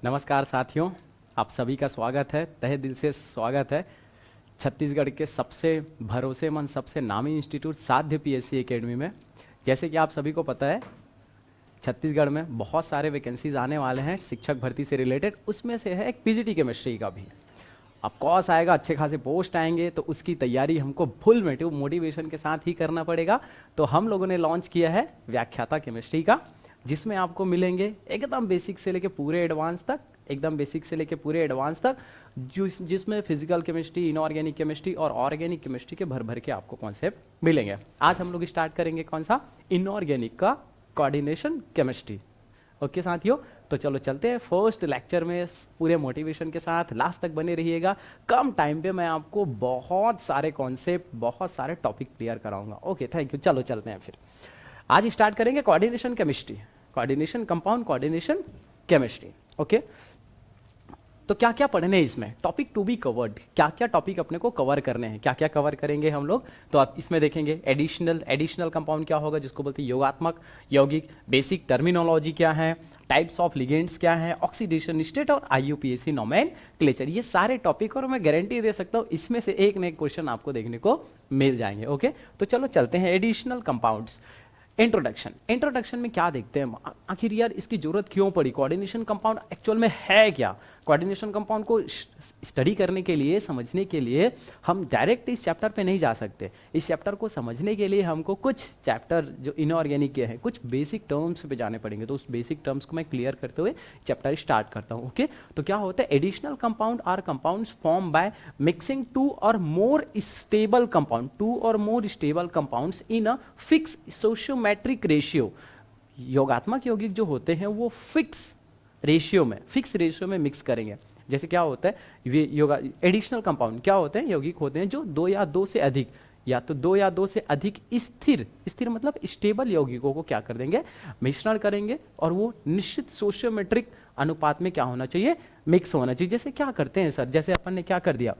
नमस्कार साथियों, आप सभी का स्वागत है, तहे दिल से स्वागत है छत्तीसगढ़ के सबसे भरोसेमंद, सबसे नामी इंस्टीट्यूट साध्य पीएससी एकेडमी में। जैसे कि आप सभी को पता है, छत्तीसगढ़ में बहुत सारे वैकेंसीज आने वाले हैं शिक्षक भर्ती से रिलेटेड। उसमें से है एक पीजीटी केमिस्ट्री का भी। अब कॉस आएगा, अच्छे खासे पोस्ट आएंगे, तो उसकी तैयारी हमको फुल मोटिवेशन के साथ ही करना पड़ेगा। तो हम लोगों ने लॉन्च किया है व्याख्याता केमिस्ट्री का, जिसमें आपको मिलेंगे एकदम बेसिक से लेके पूरे एडवांस तक, एकदम बेसिक से लेके पूरे एडवांस तक, जिसमें फिजिकल केमिस्ट्री, इनऑर्गेनिक केमिस्ट्री और ऑर्गेनिक केमिस्ट्री के भर भर के आपको कॉन्सेप्ट मिलेंगे। आज हम लोग स्टार्ट करेंगे कौन सा, इनऑर्गेनिक का कोऑर्डिनेशन केमिस्ट्री। ओके साथियों, तो चलो चलते हैं फर्स्ट लेक्चर में पूरे मोटिवेशन के साथ। लास्ट तक बने रहिएगा। कम टाइम पे मैं आपको बहुत सारे कॉन्सेप्ट, बहुत सारे टॉपिक क्लियर कराऊंगा। Okay, thank you. चलो चलते हैं फिर। आज स्टार्ट करेंगे coordination chemistry, coordination compound coordination chemistry. Okay, तो क्या क्या पढ़ने हैं इसमें, टॉपिक टू बी कवर्ड, क्या क्या टॉपिक अपने को कवर करने हैं, क्या क्या कवर करेंगे हम लोग। तो आप इसमें देखेंगे एडिशनल कंपाउंड क्या होगा, जिसको बोलते हैं योगात्मक, यौगिक, बेसिक टर्मिनोलॉजी क्या है, टाइप्स ऑफ लिगेंड्स क्या है, ऑक्सीडेशन स्टेट और आईयूपीएसी नोमेनक्लेचर। ये सारे टॉपिक, और मैं गारंटी दे सकता हूँ इसमें से एक न एक क्वेश्चन आपको देखने को मिल जाएंगे। ओके, तो चलो चलते हैं एडिशनल कंपाउंड्स। इंट्रोडक्शन में क्या देखते हैं, आखिर यार इसकी जरूरत क्यों पड़ी, कोऑर्डिनेशन कंपाउंड एक्चुअल में है क्या। कोऑर्डिनेशन कंपाउंड को स्टडी करने के लिए, समझने के लिए हम डायरेक्ट इस चैप्टर पे नहीं जा सकते। इस चैप्टर को समझने के लिए हमको कुछ चैप्टर जो इनऑर्गेनिक के हैं, कुछ बेसिक टर्म्स पे जाने पड़ेंगे। तो उस बेसिक टर्म्स को मैं क्लियर करते हुए चैप्टर स्टार्ट करता हूँ। ओके, तो क्या होता है, additional compound are compounds form by mixing two or more stable compounds in a fix sociometric ratio. योगात्मक यौगिक जो होते हैं वो फिक्स रेशियो में मिक्स करेंगे। जैसे क्या होता है, ये योगा एडिशनल कंपाउंड क्या होते हैं, यौगिक होते हैं जो दो या दो से अधिक, या तो दो या दो से अधिक स्थिर स्थिर मतलब स्टेबल यौगिकों को क्या कर देंगे, मिश्रण करेंगे, और वो निश्चित सोशियोमेट्रिक अनुपात में क्या होना चाहिए, मिक्स होना चाहिए। जैसे क्या करते हैं सर, जैसे अपन ने क्या कर दिया,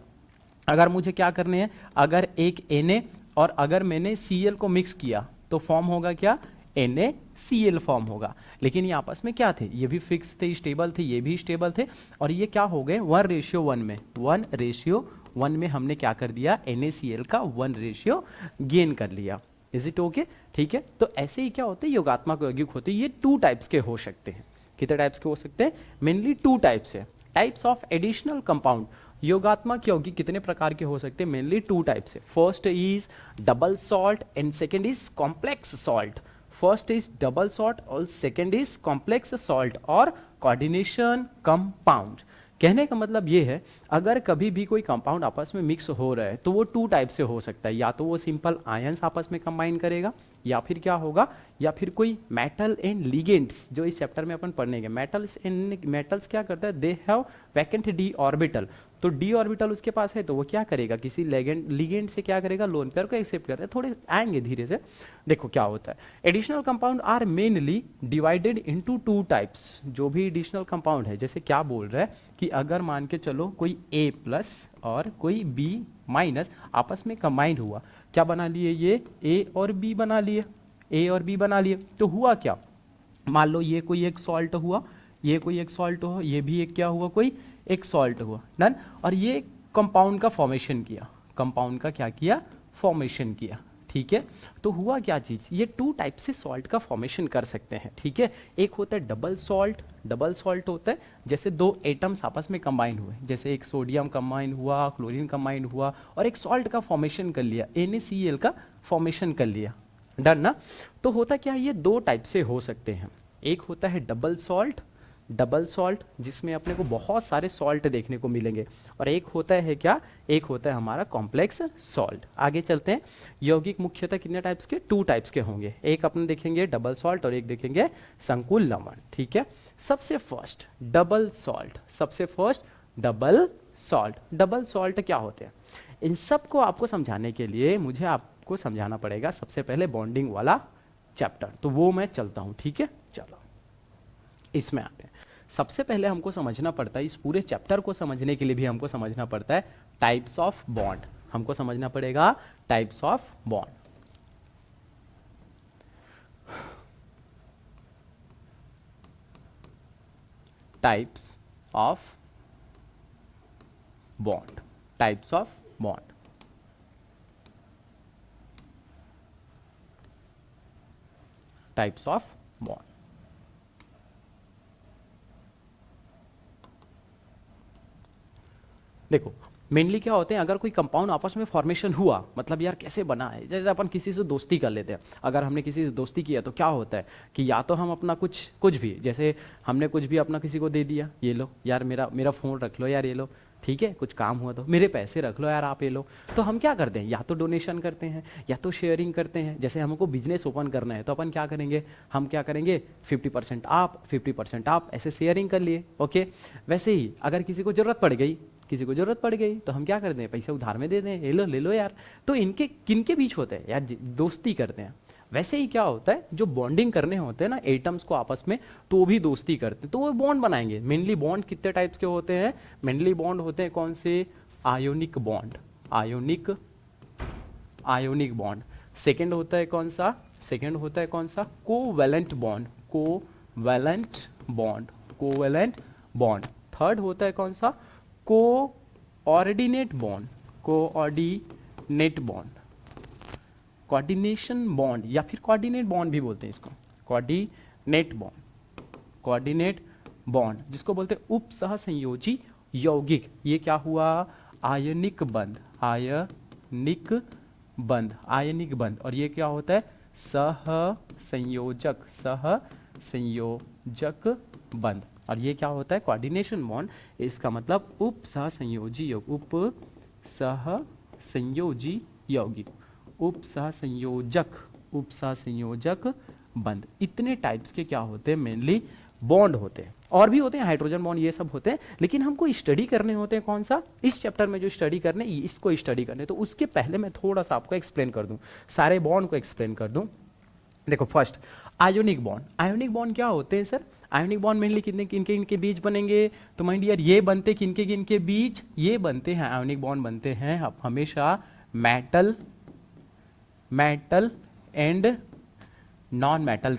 अगर मुझे क्या करने हैं, अगर एक Na और अगर मैंने Cl को मिक्स किया तो फॉर्म होगा क्या, NaCl फॉर्म होगा। लेकिन ये आपस में क्या थे, ये भी फिक्स थे, स्टेबल थे, ये भी स्टेबल थे, और ये क्या हो गए 1:1 में, 1:1 में हमने क्या कर दिया, NaCl का 1 गेन कर लिया। इज इट ओके, ठीक है। तो ऐसे ही क्या होते हैं, योगात्मक यौगिक होते हैं, ये 2 टाइप्स के हो सकते हैं। कितने टाइप्स के हो सकते हैं, मेनली 2 टाइप्स है। टाइप्स ऑफ एडिशनल कंपाउंड, योगात्मक यौगिक कितने प्रकार के हो सकते हैं, मेनली 2 टाइप्स है। First is double salt and second is complex salt. First is double salt और सेकंड इज कॉम्प्लेक्स सॉल्ट और कोऑर्डिनेशन कंपाउंड। कहने का मतलब ये है, अगर कभी भी कोई कंपाउंड आपस में मिक्स हो रहा है तो वो 2 टाइप से हो सकता है, या तो वो सिंपल आयंस आपस में कंबाइन करेगा, या फिर क्या होगा, या फिर कोई मेटल एंड लिगेंड्स, जो इस चैप्टर में अपन पढ़नेंगे। मेटल्स क्या करता है, they have vacant D orbital. तो डी ऑर्बिटल उसके पास है तो वो क्या करेगा, किसी लिगेंड से क्या करेगा, लोन पेयर को एक्सेप्ट करेगा। थोड़े आएंगे धीरे से, देखो क्या होता है। Additional compound are mainly divided into 2 types. जो भी एडिशनल कंपाउंड है, जैसे क्या बोल रहा है कि अगर मान के चलो कोई A+ और कोई B- आपस में कंबाइंड हुआ, क्या बना लिए, ये A और B बना लिए, A और B बना लिए। तो हुआ क्या, मान लो ये कोई एक सॉल्ट हुआ, ये कोई एक सॉल्ट हुआ, ये भी एक क्या हुआ, कोई एक सॉल्ट हुआ, डन। और ये कंपाउंड का फॉर्मेशन किया, कंपाउंड का क्या किया, फॉर्मेशन किया, ठीक है। तो हुआ क्या चीज, ये 2 टाइप से सॉल्ट का फॉर्मेशन कर सकते हैं, ठीक है। एक होता है डबल सॉल्ट। डबल सॉल्ट होता है जैसे 2 एटम्स आपस में कंबाइन हुए, जैसे एक सोडियम कंबाइन हुआ, क्लोरीन कंबाइन हुआ, और एक सॉल्ट का फॉर्मेशन कर लिया, NaCl का फॉर्मेशन कर लिया, डन ना। तो होता क्या है, ये 2 टाइप से हो सकते हैं। एक होता है डबल सॉल्ट जिसमें अपने को बहुत सारे सॉल्ट देखने को मिलेंगे, और एक होता है क्या, एक होता है हमारा कॉम्प्लेक्स सॉल्ट। आगे चलते हैं। यौगिक मुख्यतः कितने टाइप्स के, 2 टाइप्स के होंगे। एक अपने देखेंगे डबल सॉल्ट और एक देखेंगे संकुल लवण, ठीक है। सबसे first double salt. Double salt क्या होते हैं, इन सब को आपको समझाने के लिए मुझे आपको समझाना पड़ेगा सबसे पहले बॉन्डिंग वाला चैप्टर। तो वो मैं चलता हूं, ठीक है। चलो इसमें आते हैं। सबसे पहले हमको समझना पड़ता है, इस पूरे चैप्टर को समझने के लिए भी हमको समझना पड़ता है टाइप्स ऑफ बॉन्ड। हमको समझना पड़ेगा types of bond. Types of bond, types of bond. Types of bond. देखो मेनली क्या होते हैं, अगर कोई कंपाउंड आपस में फॉर्मेशन हुआ, मतलब यार कैसे बना है, जैसे अपन किसी से दोस्ती कर लेते हैं, अगर हमने किसी से दोस्ती किया तो क्या होता है कि या तो हम अपना कुछ भी, जैसे हमने कुछ भी अपना किसी को दे दिया, ये लो यार मेरा मेरा फ़ोन रख लो यार, ये लो ठीक है, कुछ काम हुआ तो मेरे पैसे रख लो यार आप ये लो, तो हम क्या करते हैं, या तो डोनेशन करते हैं या तो शेयरिंग करते हैं। जैसे हमको बिजनेस ओपन करना है तो अपन क्या करेंगे, हम क्या करेंगे 50% आप 50% आप, ऐसे शेयरिंग कर लिए। ओके, वैसे ही अगर किसी को ज़रूरत पड़ गई, तो हम क्या करते हैं, पैसे उधार में दे दें, ये लो ले लो यार। तो इनके किनके बीच होते हैं यार, दोस्ती करते हैं। वैसे ही क्या होता है, जो बॉन्डिंग करने होते हैं ना एटम्स को आपस में, तो वो भी दोस्ती करते हैं, तो वो बॉन्ड बनाएंगे। मेनली बॉन्ड कितने टाइप्स के होते हैं, मेनली बॉन्ड होते हैं कौन से, ionic bond, ionic bond. Second होता है कौन सा, covalent bond, covalent bond. Third होता है कौन सा, कोऑर्डिनेट बॉन्ड, कोऑर्डिनेशन बॉन्ड, या फिर कोऑर्डिनेट बॉन्ड भी बोलते हैं इसको, कोऑर्डिनेट बॉन्ड, जिसको बोलते हैं उप सह संयोजी यौगिक। ये क्या हुआ, आयनिक बंध। और ये क्या होता है, सह संयोजक बंध। और ये क्या होता है, कोऑर्डिनेशन बॉन्ड, इसका मतलब उप सह संयोजी यौगिक, उप सह संयोजक बंध। इतने टाइप्स के क्या होते हैं, मेनली बॉन्ड होते हैं। और भी होते हैं, हाइड्रोजन बॉन्ड ये सब होते हैं, लेकिन हमको स्टडी करने होते हैं कौन सा, इस चैप्टर में जो स्टडी करने, इसको स्टडी करने। तो उसके पहले मैं थोड़ा सा आपको एक्सप्लेन कर दूं, सारे बॉन्ड को एक्सप्लेन कर दूं। देखो फर्स्ट आयोनिक बॉन्ड क्या होते हैं सर, आयोनिक बॉन्ड मेनली किनके बीच बनेंगे, तो माइंड यार ये बनते किनके बीच, ये बनते हैं आयोनिक बॉन्ड बनते हैं हमेशा मेटल एंड नॉन मेटल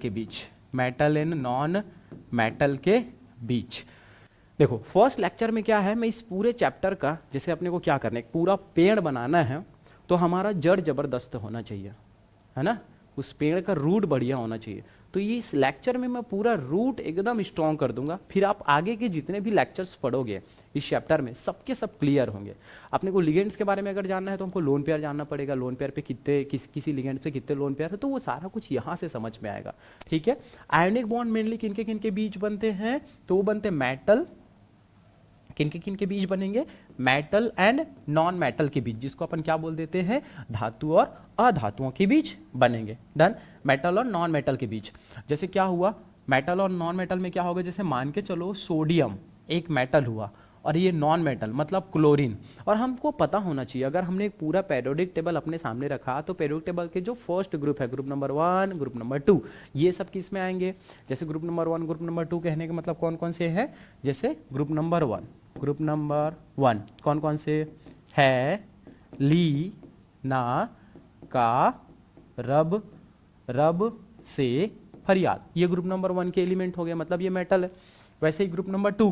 के बीच, देखो फर्स्ट लेक्चर में क्या है, मैं इस पूरे चैप्टर का, जैसे अपने को क्या करना है, पूरा पेड़ बनाना है, तो हमारा जड़ जबरदस्त होना चाहिए, है ना, उस पेड़ का रूट बढ़िया होना चाहिए। तो ये इस लेक्चर में मैं पूरा रूट एकदम स्ट्रॉन्ग कर दूंगा, फिर आप आगे के जितने भी लेक्चर्स पढ़ोगे इस चैप्टर में सबके सब क्लियर होंगे। अपने को लिगेंड्स के बारे में अगर जानना है तो हमको लोन पेयर जानना पड़ेगा, लोन पेयर पे कितने किसी लिगेंड पे कितने लोन पेयर है, तो वो सारा कुछ यहाँ से समझ में आएगा। ठीक है, आयोनिक बॉन्ड मेनली किनके बीच बनते हैं, तो वो बनते मेटल, किनके बीच बनेंगे, मेटल एंड नॉन मेटल के बीच, जिसको अपन क्या बोल देते हैं, धातु और अधातुओं के बीच बनेंगे। डन, मेटल और नॉन मेटल के बीच। जैसे क्या हुआ, मेटल और नॉन मेटल में क्या होगा, जैसे मान के चलो सोडियम एक मेटल हुआ और ये नॉन मेटल मतलब क्लोरीन। और हमको पता होना चाहिए, अगर हमने एक पूरा पेरियोडिक टेबल अपने सामने रखा, तो पेरियोडिक टेबल के जो फर्स्ट ग्रुप है, ग्रुप नंबर 1, ग्रुप नंबर 2, ये सब किस में आएंगे। जैसे ग्रुप नंबर 1, ग्रुप नंबर 2 कहने का मतलब कौन कौन से हैं, जैसे ग्रुप नंबर 1 कौन कौन से है, ली, ना, का, रब से फरियाद, ये ग्रुप नंबर 1 के एलिमेंट हो गए, मतलब ये मेटल है। वैसे ही ग्रुप नंबर 2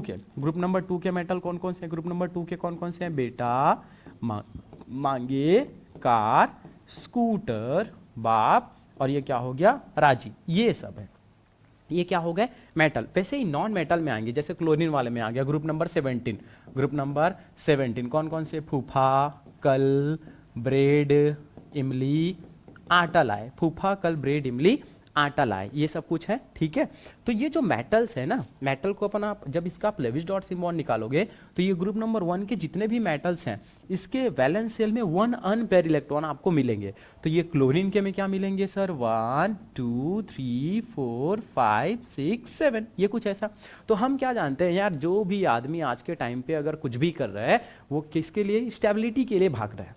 के मेटल कौन कौन से हैं, ग्रुप नंबर 2 के कौन कौन से हैं, बेटा, मांगे, कार, स्कूटर, बाप, और ये क्या हो गया, राजी, ये सब है, ये क्या हो गए, मेटल। वैसे ही नॉन मेटल में आएंगे, जैसे क्लोरीन वाले में आ गया ग्रुप नंबर 17 कौन कौन से, फूफा, कल, ब्रेड, इमली, आटा लाए, फूफा, कल, ब्रेड, इमली, आटा लाए, ये सब कुछ है। ठीक है, तो ये जो मेटल्स है ना, मेटल को अपन आप जब इसका आप लेविस डॉट सिंबल निकालोगे, तो ये ग्रुप नंबर 1 के जितने भी मेटल्स हैं, इसके वैलेंस शेल में 1 अनपेयर इलेक्ट्रॉन आपको मिलेंगे। तो ये क्लोरीन के में क्या मिलेंगे सर, 1 2 3 4 5 6 7, ये कुछ ऐसा। तो हम क्या जानते हैं यार, जो भी आदमी आज के टाइम पे अगर कुछ भी कर रहा है, वो किसके लिए, स्टेबिलिटी के लिए भाग रहा है।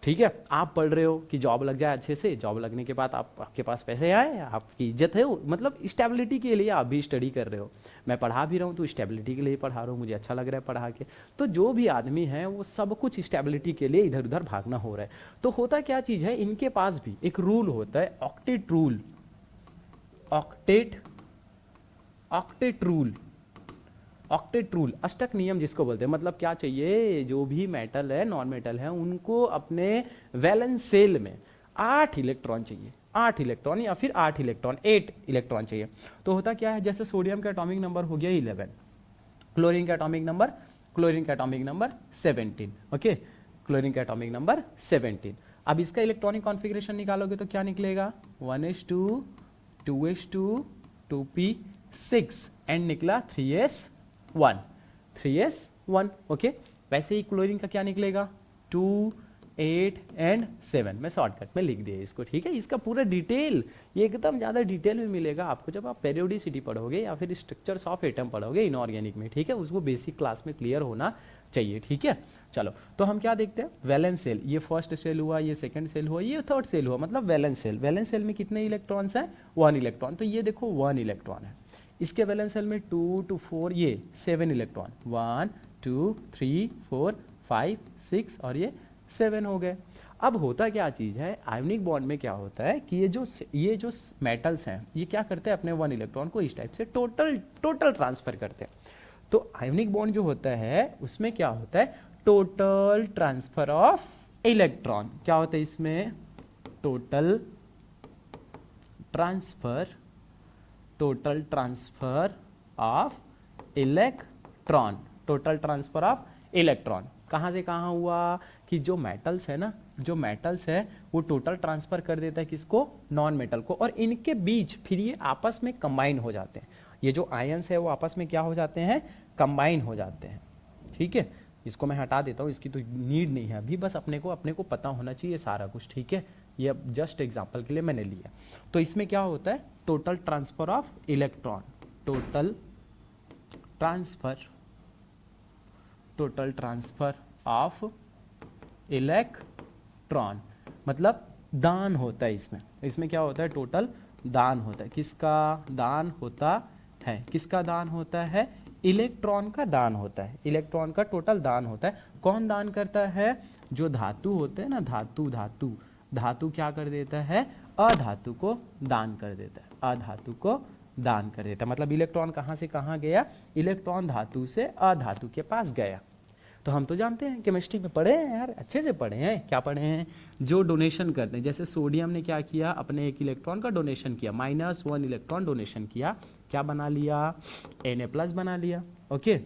ठीक है, आप पढ़ रहे हो कि जॉब लग जाए अच्छे से, जॉब लगने के बाद आपके पास पैसे आए, आपकी इज्जत है, मतलब स्टेबिलिटी के लिए आप भी स्टडी कर रहे हो। मैं पढ़ा भी रहा हूँ तो स्टेबिलिटी के लिए पढ़ा रहा हूँ, मुझे अच्छा लग रहा है पढ़ा के। तो जो भी आदमी है वो सब कुछ स्टेबिलिटी के लिए इधर उधर भागना हो रहा है। तो होता क्या चीज़ है, इनके पास भी एक रूल होता है, ऑक्टेट रूल, ऑक्टेट रूल, अष्टक नियम जिसको बोलते हैं, मतलब क्या चाहिए, जो भी मेटल है, नॉन मेटल है, उनको अपने वैलेंस शेल में 8 इलेक्ट्रॉन चाहिए, 8 इलेक्ट्रॉन या फिर 8 इलेक्ट्रॉन, 8 इलेक्ट्रॉन चाहिए। तो होता क्या है, जैसे सोडियम का एटॉमिक नंबर हो गया 11, क्लोरीन का एटॉमिक नंबर 17, ओके, क्लोरीन का एटॉमिक नंबर 17। अब इसका इलेक्ट्रॉनिक कॉन्फ़िगरेशन निकालोगे तो क्या निकलेगा, 1s2 2s2 2p6 एंड निकला 3s1, ओके। वैसे ही क्लोरीन का क्या निकलेगा, 2 8 एंड 7, मैं शॉर्टकट में लिख दिया इसको, ठीक है। इसका पूरा डिटेल, ये एकदम ज़्यादा डिटेल में मिलेगा आपको जब आप पेरियोडिसिटी पढ़ोगे या फिर स्ट्रक्चर्स ऑफ एटम पढ़ोगे इनऑर्गेनिक में, ठीक है। उसको बेसिक क्लास में क्लियर होना चाहिए, ठीक है। चलो, तो हम क्या देखते हैं, वैलेंस सेल, ये फर्स्ट सेल हुआ, ये सेकंड सेल हुआ, ये थर्ड सेल हुआ, मतलब वैलेंस सेल। वैलेंस सेल में कितने इलेक्ट्रॉन्स हैं, 1 इलेक्ट्रॉन, तो ये देखो 1 इलेक्ट्रॉन है। इसके वैलेंस सेल में 2 to 4 ये 7 इलेक्ट्रॉन, 1 2 3 4 5 6 और ये 7 हो गए। अब होता क्या चीज़ है, आयोनिक बॉन्ड में क्या होता है कि ये जो मेटल्स हैं ये क्या करते हैं, अपने 1 इलेक्ट्रॉन को इस टाइप से टोटल ट्रांसफर करते हैं। तो आयोनिक बॉन्ड जो होता है उसमें क्या होता है, टोटल ट्रांसफर ऑफ इलेक्ट्रॉन। क्या होता है इसमें, total transfer of electron, total transfer of electron कहाँ से कहाँ हुआ, कि जो मेटल्स है ना, जो मेटल्स है वो टोटल ट्रांसफर कर देता है किसको, नॉन मेटल को, और इनके बीच फिर ये आपस में कंबाइन हो जाते हैं। ये जो आयंस है वो आपस में क्या हो जाते हैं, कंबाइन हो जाते हैं, ठीक है। इसको मैं हटा देता हूँ, इसकी तो नीड नहीं है अभी, बस अपने को पता होना चाहिए सारा कुछ, ठीक है। ये अब जस्ट एग्जांपल के लिए मैंने लिया। तो इसमें क्या होता है, total transfer of electron, total transfer of electron, मतलब दान होता है इसमें क्या होता है, टोटल दान होता है। किसका दान होता है, इलेक्ट्रॉन का दान होता है, इलेक्ट्रॉन का टोटल दान होता है। कौन दान करता है, जो धातु होते हैं ना, धातु क्या कर देता है, अधातु को दान कर देता है, मतलब इलेक्ट्रॉन कहाँ से कहाँ गया, इलेक्ट्रॉन धातु से अधातु के पास गया। तो हम तो जानते हैं, केमिस्ट्री में पढ़े हैं यार, अच्छे से पढ़े हैं। क्या पढ़े हैं, जो डोनेशन करते हैं, जैसे सोडियम ने क्या किया, अपने 1 इलेक्ट्रॉन का डोनेशन किया, -1 इलेक्ट्रॉन डोनेशन किया, क्या बना लिया, Na+ बना लिया, ओके।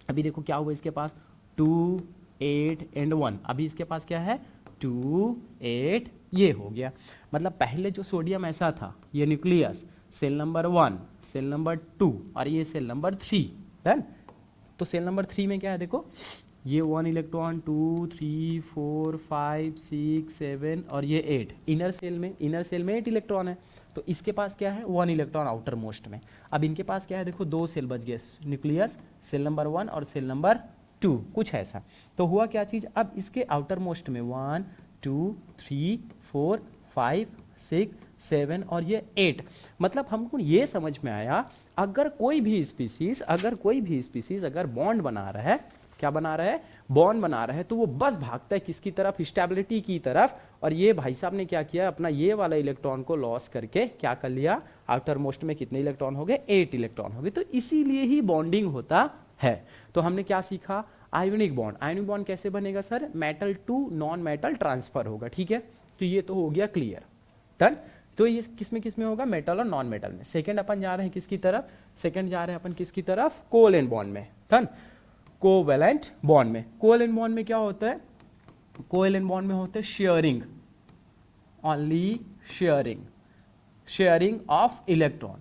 अभी देखो क्या हुआ इसके पास, 2 8 एंड 1, अभी इसके पास क्या है, 2 8, ये हो गया। मतलब पहले जो सोडियम ऐसा था, ये nucleus, cell number 1, cell number 2 और ये सेल नंबर 3, डन। तो सेल नंबर 3 में क्या है, देखो ये 1 इलेक्ट्रॉन, 2 3 4 5 6 7 और ये 8, इनर सेल में 8 इलेक्ट्रॉन है। तो इसके पास क्या है, 1 इलेक्ट्रॉन आउटर मोस्ट में। अब इनके पास क्या है, देखो 2 सेल बच गए, न्यूक्लियस, सेल नंबर 1 और सेल नंबर 2, कुछ ऐसा। तो हुआ क्या चीज़, अब इसके आउटर मोस्ट में 1 2 3 4 5 6 7 और ये 8, मतलब हमको ये समझ में आया, अगर कोई भी स्पीसीज अगर बॉन्ड बना रहा है, क्या बना रहा है, बॉन्ड बना रहा है, तो वो बस भागता है किसकी तरफ, स्टेबिलिटी की तरफ। और ये भाई साहब ने क्या किया, अपना ये वाला इलेक्ट्रॉन को लॉस करके क्या कर लिया, आउटर मोस्ट में कितने इलेक्ट्रॉन हो गए, 8 इलेक्ट्रॉन हो गए। तो इसीलिए ही बॉन्डिंग होता है। तो हमने क्या सीखा, आयोनिक बॉन्ड कैसे बनेगा sir, metal to non metal transfer होगा, ठीक है। तो ये तो हो गया क्लियर, डन। तो ये किसमें होगा, मेटल और नॉन मेटल में। सेकंड अपन जा रहे हैं किसकी तरफ, कोवेलेंट बॉन्ड में, डन। कोवेलेंट बॉन्ड में, क्या होता है, कोवेलेंट बॉन्ड में होता है sharing, only sharing of electron,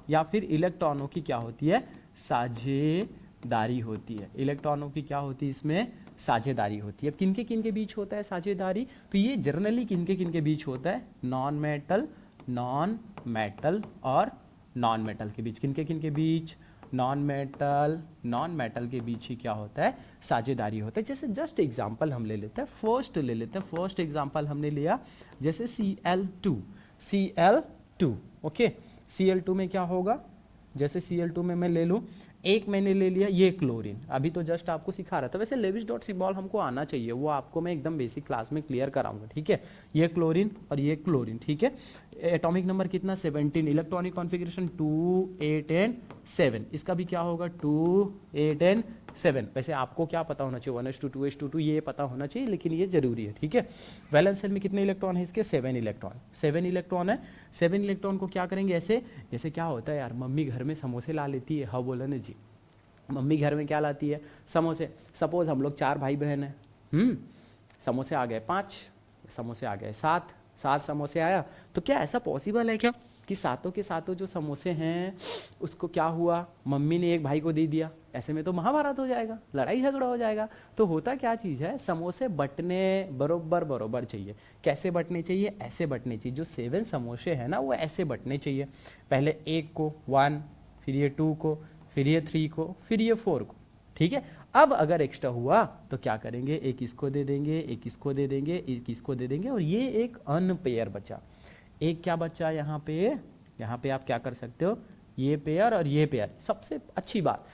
या फिर इलेक्ट्रॉनों की क्या होती है, साझेदारी होती है। इलेक्ट्रॉनों की क्या होती है, इसमें साझेदारी होती है। किनके किनके बीच होता है साझेदारी, तो ये जनरली किनके बीच होता है, नॉन मेटल और नॉन मेटल के बीच। किनके बीच, नॉन मेटल के बीच ही क्या होता है, साझेदारी होता है। जैसे जस्ट एग्जांपल हम ले लेते हैं, फर्स्ट एग्जांपल हमने लिया, जैसे Cl2, ओके। Cl2 में क्या होगा, जैसे Cl2 में मैं ले लूँ एक मैंने ले लिया ये क्लोरीन, अभी तो जस्ट आपको सिखा रहा था। वैसे लेविस डॉट सिंबल हमको आना चाहिए, वो आपको मैं एकदम बेसिक क्लास में क्लियर कराऊंगा, ठीक है। ये क्लोरीन और ये क्लोरीन, ठीक है। एटॉमिक नंबर कितना 17, इलेक्ट्रॉनिक कॉन्फ़िगरेशन 2 8 एंड 7, इसका भी क्या होगा 2 8 एंड 7। वैसे आपको क्या पता होना चाहिए 1s2 2s2 ये पता होना चाहिए, लेकिन ये जरूरी है, ठीक है। वैलेंस शेल में कितने इलेक्ट्रॉन है इसके 7 इलेक्ट्रॉन, 7 इलेक्ट्रॉन है। 7 इलेक्ट्रॉन को क्या करेंगे ऐसे, जैसे क्या होता है यार, मम्मी घर में समोसे ला लेती है, हाँ बोला ना जी, मम्मी घर में क्या लाती है समोसे। सपोज हम लोग 4 भाई बहन हैं, समोसे आ गए 5, समोसे आ गए 7, 7 समोसे आया। तो क्या ऐसा पॉसिबल है क्या कि सातों के सातों जो समोसे हैं उसको क्या हुआ, मम्मी ने एक भाई को दे दिया, ऐसे में तो महाभारत हो जाएगा, लड़ाई झगड़ा हो जाएगा। तो होता क्या चीज़ है, समोसे बटने बरोबर बरोबर चाहिए। कैसे बटने चाहिए, ऐसे बटने चाहिए। जो 7 समोसे हैं ना वो ऐसे बटने चाहिए, पहले एक को 1, फिर ये 2 को, फिर ये 3 को, फिर ये 4 को, ठीक है। अब अगर एक्स्ट्रा हुआ तो क्या करेंगे, एक इसको दे देंगे, एक इसको दे देंगे, एक इसको दे देंगे, और ये एक अनपेयर बचा। एक क्या बचा यहाँ पे आप क्या कर सकते हो, ये पेयर और ये पेयर। सबसे अच्छी बात,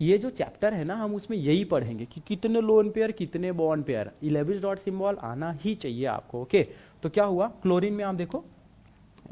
ये जो चैप्टर है ना हम उसमें यही पढ़ेंगे कि कितने लोन पेयर कितने bond pair. Lewis dot symbol आना ही चाहिए आपको, ओके। तो क्या हुआ क्लोरीन में, आप देखो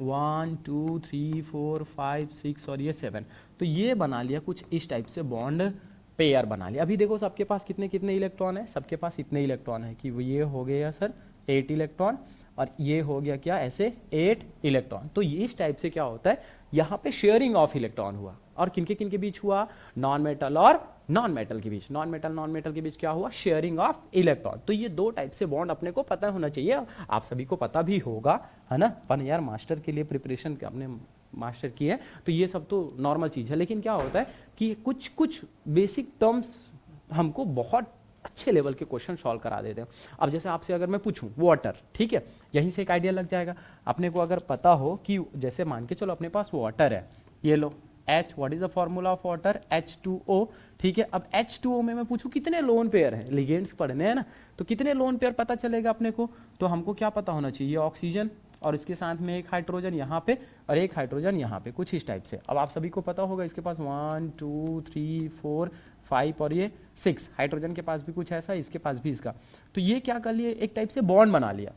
1 2 3 4 5 6 और ये 7, तो ये बना लिया कुछ इस टाइप से बॉन्ड पेयर बना लिया। अभी देखो सबके पास कितने कितने इलेक्ट्रॉन है, सबके पास इतने इलेक्ट्रॉन है कि वो ये हो गया सर 8 इलेक्ट्रॉन, और ये हो गया क्या ऐसे 8 इलेक्ट्रॉन। तो ये इस टाइप से क्या होता है, यहाँ पे शेयरिंग ऑफ इलेक्ट्रॉन हुआ। और किनके बीच हुआ, नॉन मेटल और नॉन मेटल के बीच, नॉन मेटल के बीच क्या हुआ, शेयरिंग ऑफ इलेक्ट्रॉन। तो ये 2 टाइप से बॉन्ड अपने को पता होना चाहिए, आप सभी को पता भी होगा, है ना। पर यार मास्टर के लिए प्रिपरेशन अपने मास्टर की है तो ये सब तो नॉर्मल चीज़ है, लेकिन क्या होता है कि कुछ कुछ बेसिक टर्म्स हमको बहुत अच्छे लेवल के क्वेश्चन सॉल्व करा देते हैं। अब जैसे आपसे अगर मैं पूछूं वाटर, ठीक है, यहीं से एक आइडिया लग जाएगा अपने को। अगर पता हो कि जैसे मान के चलो अपने पास वाटर है, ये लो H, what is the formula of water, H2O, ठीक है। अब H2O में मैं पूछूं कितने लोन पेयर हैं, लिगेंड्स पढ़ने हैं ना, तो कितने लोन पेयर पता चलेगा अपने को। तो हमको क्या पता होना चाहिए, ऑक्सीजन और इसके साथ में एक हाइड्रोजन यहाँ पे और एक हाइड्रोजन यहाँ पे, कुछ इस टाइप से। अब आप सभी को पता होगा इसके पास 1 2 3 4 5 और ये 6, हाइड्रोजन के पास भी कुछ ऐसा, इसके पास भी इसका। तो ये क्या कर लिया, एक टाइप से बॉन्ड बना लिया,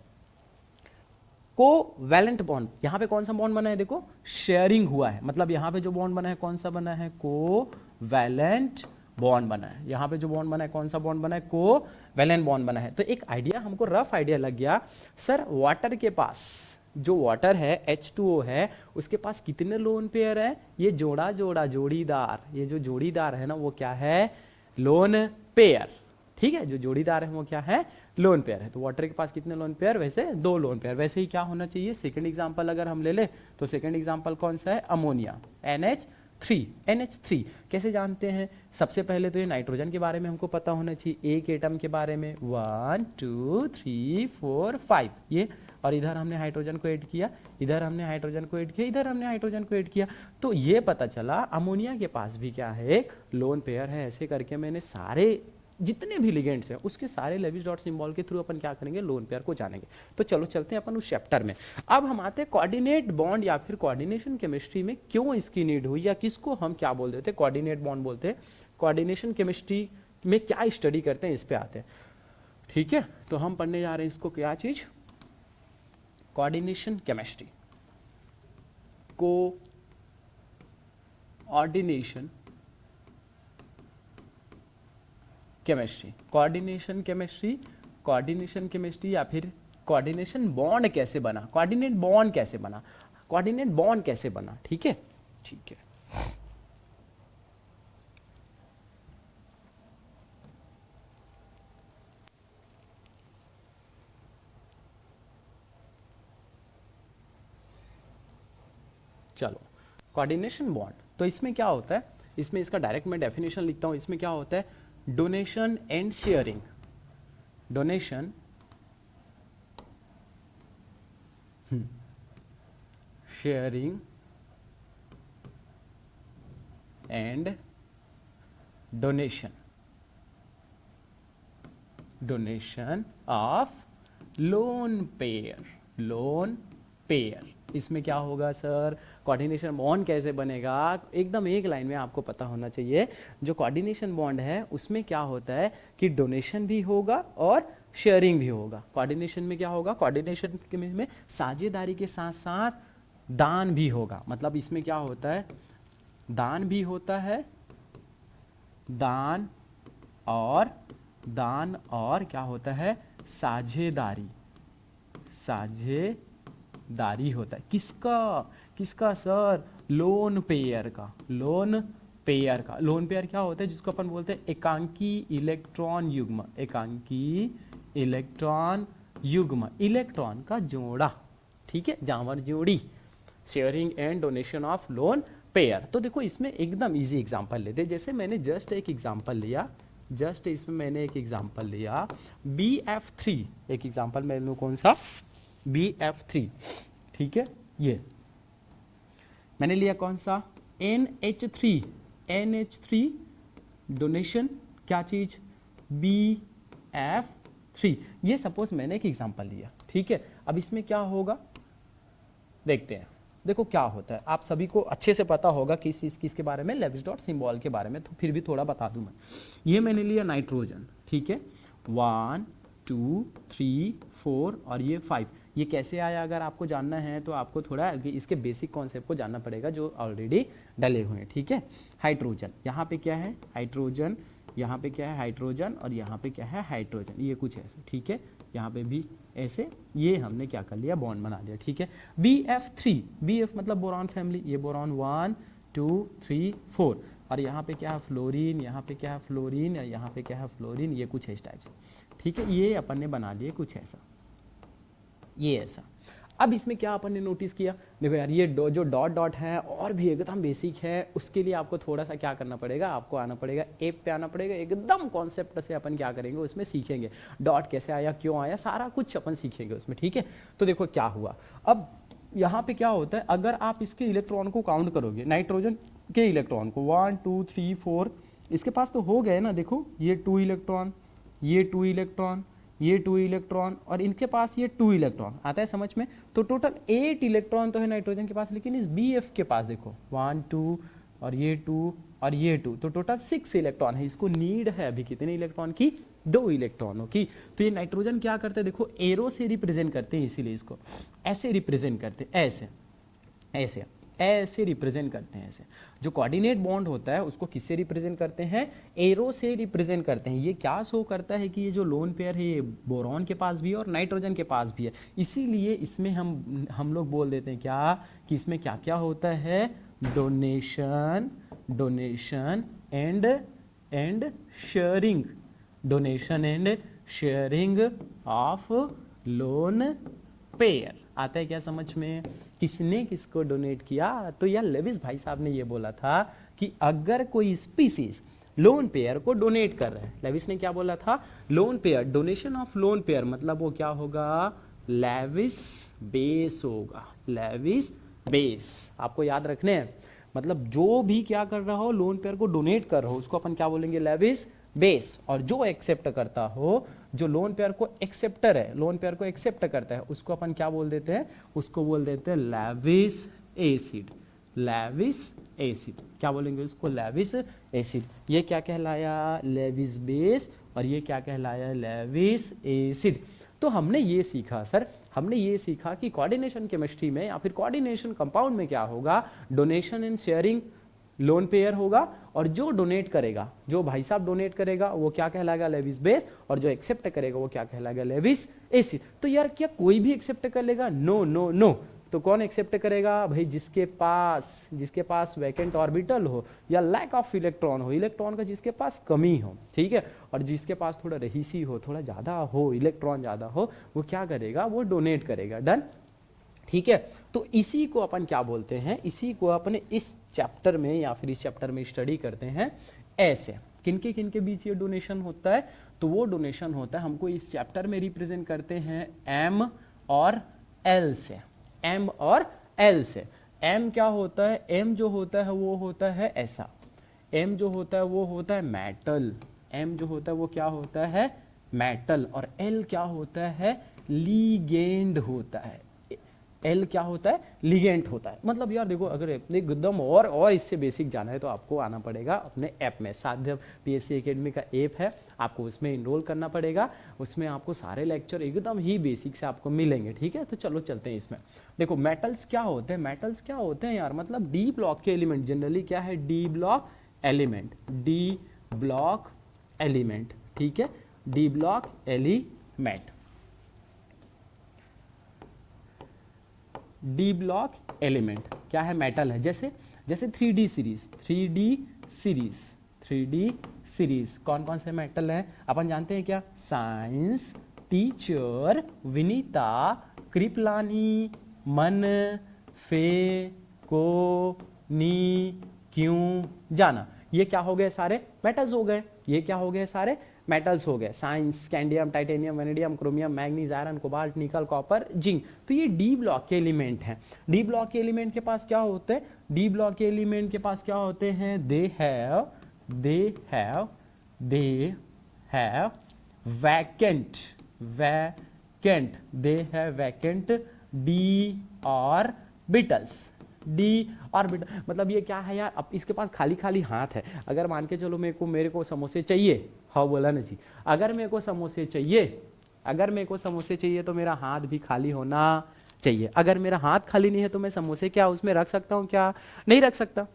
कोवैलेंट बॉन्ड। यहाँ पे कौन सा बॉन्ड बना है, देखो शेयरिंग हुआ है, मतलब यहाँ पे जो बॉन्ड बना है कौन सा बना है, कोवैलेंट बॉन्ड बना है। यहाँ पे जो बॉन्ड बना है कौन सा बॉन्ड बना है, कोवैलेंट बॉन्ड बना है। तो एक आइडिया हमको रफ आइडिया लग गया, सर वाटर के पास जो वाटर है H2O है उसके पास कितने लोन पेयर है, ये जोड़ीदार, ये जो जोड़ीदार है ना वो क्या है, लोन पेयर, ठीक है। जो जोड़ीदार है वो क्या है, लोन पेयर है। तो वाटर के पास कितने लोन पेयर, वैसे 2 लोन पेयर। वैसे ही क्या होना चाहिए, सेकंड एग्जांपल अगर हम ले ले तो सेकंड एग्जांपल कौन सा है, अमोनिया NH3 कैसे जानते हैं, सबसे पहले तो ये नाइट्रोजन के बारे में हमको पता होना चाहिए, एक एटम के बारे में 1 2 3 4 5 ये, और इधर हमने हाइड्रोजन को ऐड किया, इधर हमने हाइड्रोजन को ऐड किया, इधर हमने हाइड्रोजन को ऐड किया। तो ये पता चला अमोनिया के पास भी क्या है, एक लोन पेयर है। ऐसे करके मैंने सारे जितने भी लिगेंड्स हैं उसके सारे लेविस डॉट सिंबल के थ्रू अपन क्या करेंगे, लोन पेयर को जानेंगे। तो चलो चलते हैं अपन उस चैप्टर में। अब हम आते हैं कोऑर्डिनेट बॉन्ड या फिर कोऑर्डिनेशन केमिस्ट्री में क्यों इसकी नीड हुई, या किसको हम क्या बोल देते हैं, कोऑर्डिनेट बॉन्ड बोलते हैं। कोऑर्डिनेशन केमिस्ट्री में क्या स्टडी करते हैं, इस पे आते हैं, ठीक है। तो हम पढ़ने जा रहे हैं इसको, क्या चीज, कोऑर्डिनेशन केमिस्ट्री, कोऑर्डिनेशन केमिस्ट्री या फिर कोऑर्डिनेशन बॉन्ड कैसे बना, कोऑर्डिनेट बॉन्ड कैसे बना, कोऑर्डिनेट बॉन्ड कैसे बना, ठीक है, ठीक है। चलो कोऑर्डिनेशन बॉन्ड, तो इसमें क्या होता है, इसमें इसका डायरेक्ट मैं डेफिनेशन लिखता हूं। इसमें क्या होता है, donation and sharing, donation sharing and donation of lone pair इसमें क्या होगा सर, कोऑर्डिनेशन बॉन्ड कैसे बनेगा, एकदम एक लाइन में आपको पता होना चाहिए। जो कोऑर्डिनेशन बॉन्ड है उसमें क्या होता है कि डोनेशन भी होगा और शेयरिंग भी होगा। कोऑर्डिनेशन में क्या होगा, कोऑर्डिनेशन में साझेदारी के साथ साथ दान भी होगा। मतलब इसमें क्या होता है, दान भी होता है, दान और क्या होता है, साझेदारी, साझेदारी होता है। किसका किसका सर, लोन पेयर का। लोन पेयर का, लोन पेयर क्या होता है, जिसको अपन बोलते हैं एकांकी इलेक्ट्रॉन युग्म, एकांकी इलेक्ट्रॉन युग्म, इलेक्ट्रॉन का जोड़ा, ठीक है, जांवर जोड़ी। Sharing and donation of lone pair. तो देखो इसमें एकदम इजी एग्जांपल लेते, जैसे मैंने जस्ट एक एग्जांपल लिया, जस्ट इसमें मैंने एक एग्जांपल लिया BF3, एक एग्जांपल मैं लूँ कौन सा, BF3, ठीक है, ये मैंने लिया कौन सा, NH3 डोनेशन, क्या चीज, BF3। ये सपोज मैंने एक एग्जांपल लिया, ठीक है। अब इसमें क्या होगा देखते हैं। देखो क्या होता है, आप सभी को अच्छे से पता होगा किस चीज किसके बारे में, लेविस डॉट सिंबल के बारे में, तो फिर भी थोड़ा बता दूं मैं। ये मैंने लिया नाइट्रोजन, ठीक है, 1 2 3 4 और ये 5। ये कैसे आया अगर आपको जानना है तो आपको थोड़ा इसके बेसिक कॉन्सेप्ट को जानना पड़ेगा जो ऑलरेडी डले हुए हैं, ठीक है। हाइड्रोजन, यहाँ पे क्या है हाइड्रोजन, यहाँ पे क्या है हाइड्रोजन और यहाँ पे क्या है हाइड्रोजन, ये कुछ ऐसे, ठीक है। यहाँ पे भी ऐसे, ये हमने क्या कर लिया, बॉन्ड बना लिया, ठीक है। BF3, BF मतलब बोरॉन फैमिली, ये बोरॉन 1 2 3 4 और यहाँ पे क्या है फ्लोरीन, यहाँ पे क्या है फ्लोरीन, यहाँ पे क्या है फ्लोरीन, ये कुछ इस टाइप से, ठीक है। ये अपन ने बना लिए कुछ ऐसा, ये ऐसा। अब इसमें क्या अपन ने नोटिस किया, देखो यार ये जो डॉट डॉट है और भी एकदम बेसिक है, उसके लिए आपको थोड़ा सा क्या करना पड़ेगा, आपको आना पड़ेगा ऐप पे आना पड़ेगा, एकदम कॉन्सेप्ट से अपन क्या करेंगे उसमें सीखेंगे, डॉट कैसे आया, क्यों आया, सारा कुछ अपन सीखेंगे उसमें, ठीक है। तो देखो क्या हुआ, अब यहाँ पे क्या होता है, अगर आप इसके इलेक्ट्रॉन को काउंट करोगे, नाइट्रोजन के इलेक्ट्रॉन को 1 2 3 4, इसके पास तो हो गए ना, देखो ये 2 इलेक्ट्रॉन, ये 2 इलेक्ट्रॉन, ये 2 इलेक्ट्रॉन और इनके पास ये 2 इलेक्ट्रॉन, आता है समझ में। तो टोटल 8 इलेक्ट्रॉन तो है नाइट्रोजन के पास, लेकिन इस BF के पास देखो 1 2 और ये 2 और ये 2, तो टोटल 6 इलेक्ट्रॉन है। इसको नीड है अभी कितने इलेक्ट्रॉन की, 2 इलेक्ट्रॉनों की। तो ये नाइट्रोजन क्या करते हैं, देखो एरो से रिप्रेजेंट करते हैं, इसीलिए इसको ऐसे रिप्रेजेंट करते हैं, ऐसे ऐसे ऐसे रिप्रेजेंट करते हैं। ऐसे जो कोऑर्डिनेट बॉन्ड होता है उसको किससे रिप्रेजेंट करते हैं, एरो से रिप्रेजेंट करते हैं। ये क्या शो करता है कि ये जो लोन पेयर है ये बोरॉन के पास भी है और नाइट्रोजन के पास भी है, इसीलिए इसमें हम लोग बोल देते हैं क्या कि इसमें क्या क्या होता है, donation and sharing, donation and sharing of lone pair. आता है क्या समझ में, किसने किसको डोनेट किया, तो यार लेविस भाई साहब ने ये बोला था कि अगर कोई स्पीसीज लोन पेयर को डोनेट कर रहा है, लेविस ने क्या बोला था, lone pair, donation of lone pair मतलब वो क्या होगा, लेविस बेस होगा, लेविस बेस, आपको याद रखने हैं। मतलब जो भी क्या कर रहा हो, लोन पेयर को डोनेट कर रहा हो, उसको अपन क्या बोलेंगे, लेविस बेस। और जो एक्सेप्ट करता हो, जो लोन पेयर को एक्सेप्टर है, लोन पेयर को एक्सेप्ट करता है, उसको अपन क्या बोल देते हैं, उसको बोल देते हैं लेविस एसिड, लेविस एसिड, क्या बोलेंगे उसको, लेविस एसिड। ये क्या कहलाया, लेविस बेस, और ये क्या कहलाया, लेविस एसिड। तो हमने ये सीखा सर, हमने ये सीखा कि कोऑर्डिनेशन केमिस्ट्री में या फिर कोऑर्डिनेशन कंपाउंड में क्या होगा, donation and sharing lone pair होगा, और जो डोनेट करेगा, जो भाई साहब डोनेट करेगा वो क्या कहलाएगा, लेविस बेस, और जो एक्सेप्ट करेगा वो क्या कहलाएगा, लेविस एसिड। तो यार क्या कोई भी एक्सेप्ट कर लेगा, नो नो नो। तो कौन एक्सेप्ट करेगा भाई, जिसके पास वैकेंट ऑर्बिटल हो या लैक ऑफ इलेक्ट्रॉन हो, इलेक्ट्रॉन का जिसके पास कमी हो, ठीक है, और जिसके पास थोड़ा रहीसी हो, थोड़ा ज्यादा हो, इलेक्ट्रॉन ज्यादा हो, वो क्या करेगा, वो डोनेट करेगा, डन, ठीक है। तो इसी को अपन क्या बोलते हैं, इसी को अपने इस चैप्टर में या फिर इस चैप्टर में स्टडी करते हैं ऐसे। किनके बीच ये डोनेशन होता है, तो वो डोनेशन होता है, हमको इस चैप्टर में रिप्रेजेंट करते हैं M और L से, M और L से। M क्या होता है, M जो होता है वो होता है ऐसा, M जो होता है वो होता है मेटल, M जो होता है वो क्या होता है, मेटल, और L क्या होता है, लीगेंड होता है। L क्या होता है, लिगेंट होता है। मतलब यार देखो, अगर एकदम और इससे बेसिक जाना है तो आपको आना पड़ेगा अपने ऐप में। साध्यम PSC एकेडमी का ऐप है, आपको उसमें इनरोल करना पड़ेगा। उसमें आपको सारे लेक्चर एकदम ही बेसिक से आपको मिलेंगे, ठीक है। तो चलो चलते हैं इसमें। देखो मेटल्स क्या होते हैं, मेटल्स क्या होते हैं यार, मतलब डी ब्लॉक के एलिमेंट। जनरली क्या है, D block element, D block element, ठीक है, D block element, D block element क्या है, मेटल है। जैसे 3D सीरीज, 3D सीरीज कौन कौन से मेटल है अपन जानते हैं क्या, साइंस टीचर, विनीता, कृपलानी, मन, फे, को, नी, क्यों, जाना। ये क्या हो गए, सारे मेटल्स हो गए। ये क्या हो गए, सारे मेटल्स हो गए। Science, scandium, titanium, vanadium, chromium, manganese, iron, cobalt, निकल, कॉपर, जिंक। तो ये डी ब्लॉक के एलिमेंट हैं। डी ब्लॉक के एलिमेंट के पास क्या होते हैं, डी ब्लॉक के एलिमेंट के पास क्या होते हैं, they have vacant, they have vacant D orbitals, D orbital. मतलब ये क्या है यार, अब इसके पास खाली खाली हाथ है। अगर मान के चलो मेरे को समोसे चाहिए, हाँ बोला ना जी, अगर मेरे को समोसे चाहिए तो मेरा हाथ भी खाली होना चाहिए। अगर मेरा हाथ खाली नहीं है तो मैं समोसे क्या उसमें रख सकता हूँ, क्या नहीं रख सकता,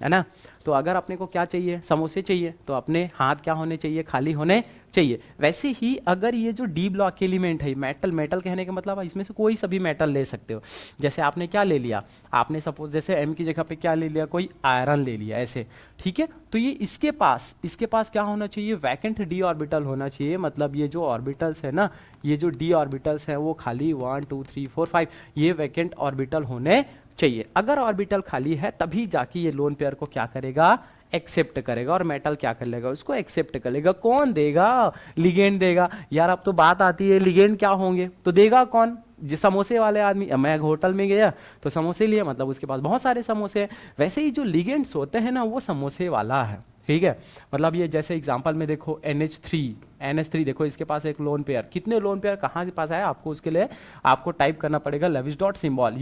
है ना। तो अगर अपने को क्या चाहिए, समोसे चाहिए, तो अपने हाथ क्या होने चाहिए, खाली होने चाहिए। वैसे ही अगर ये जो डी ब्लॉक एलिमेंट है, मेटल कहने का मतलब इसमें से कोई सभी मेटल ले सकते हो। जैसे आपने क्या ले लिया, आपने सपोज जैसे M की जगह पे क्या ले लिया, कोई आयरन ले लिया, ऐसे, ठीक है। तो ये इसके पास क्या होना चाहिए, वैकेंट डी ऑर्बिटल होना चाहिए। मतलब ये जो ऑर्बिटल्स है ना, ये जो डी ऑर्बिटल्स है वो खाली 1 2 3 4 5 ये वैकेंट ऑर्बिटल होने चाहिए। अगर ऑर्बिटल खाली है तभी जाके ये लोन पेयर को क्या करेगा, एक्सेप्ट करेगा। और मेटल क्या कर लेगा, उसको एक्सेप्ट कर लेगा। कौन देगा, लिगेंड देगा। यार अब तो बात आती है लिगेंड क्या होंगे, तो देगा कौन, जो समोसे वाले आदमी। मैं होटल में गया तो समोसे लिए, मतलब उसके पास बहुत सारे समोसे हैं। वैसे ही जो लिगेंड्स होते हैं ना, वो समोसे वाला है, ठीक है। मतलब ये जैसे एग्जांपल में देखो NH3 देखो, इसके पास एक लोन पेयर, कितने लोन पेयर कहाँ से पास आया, आपको उसके लिए आपको टाइप करना पड़ेगा लेविस डॉट सिंबल।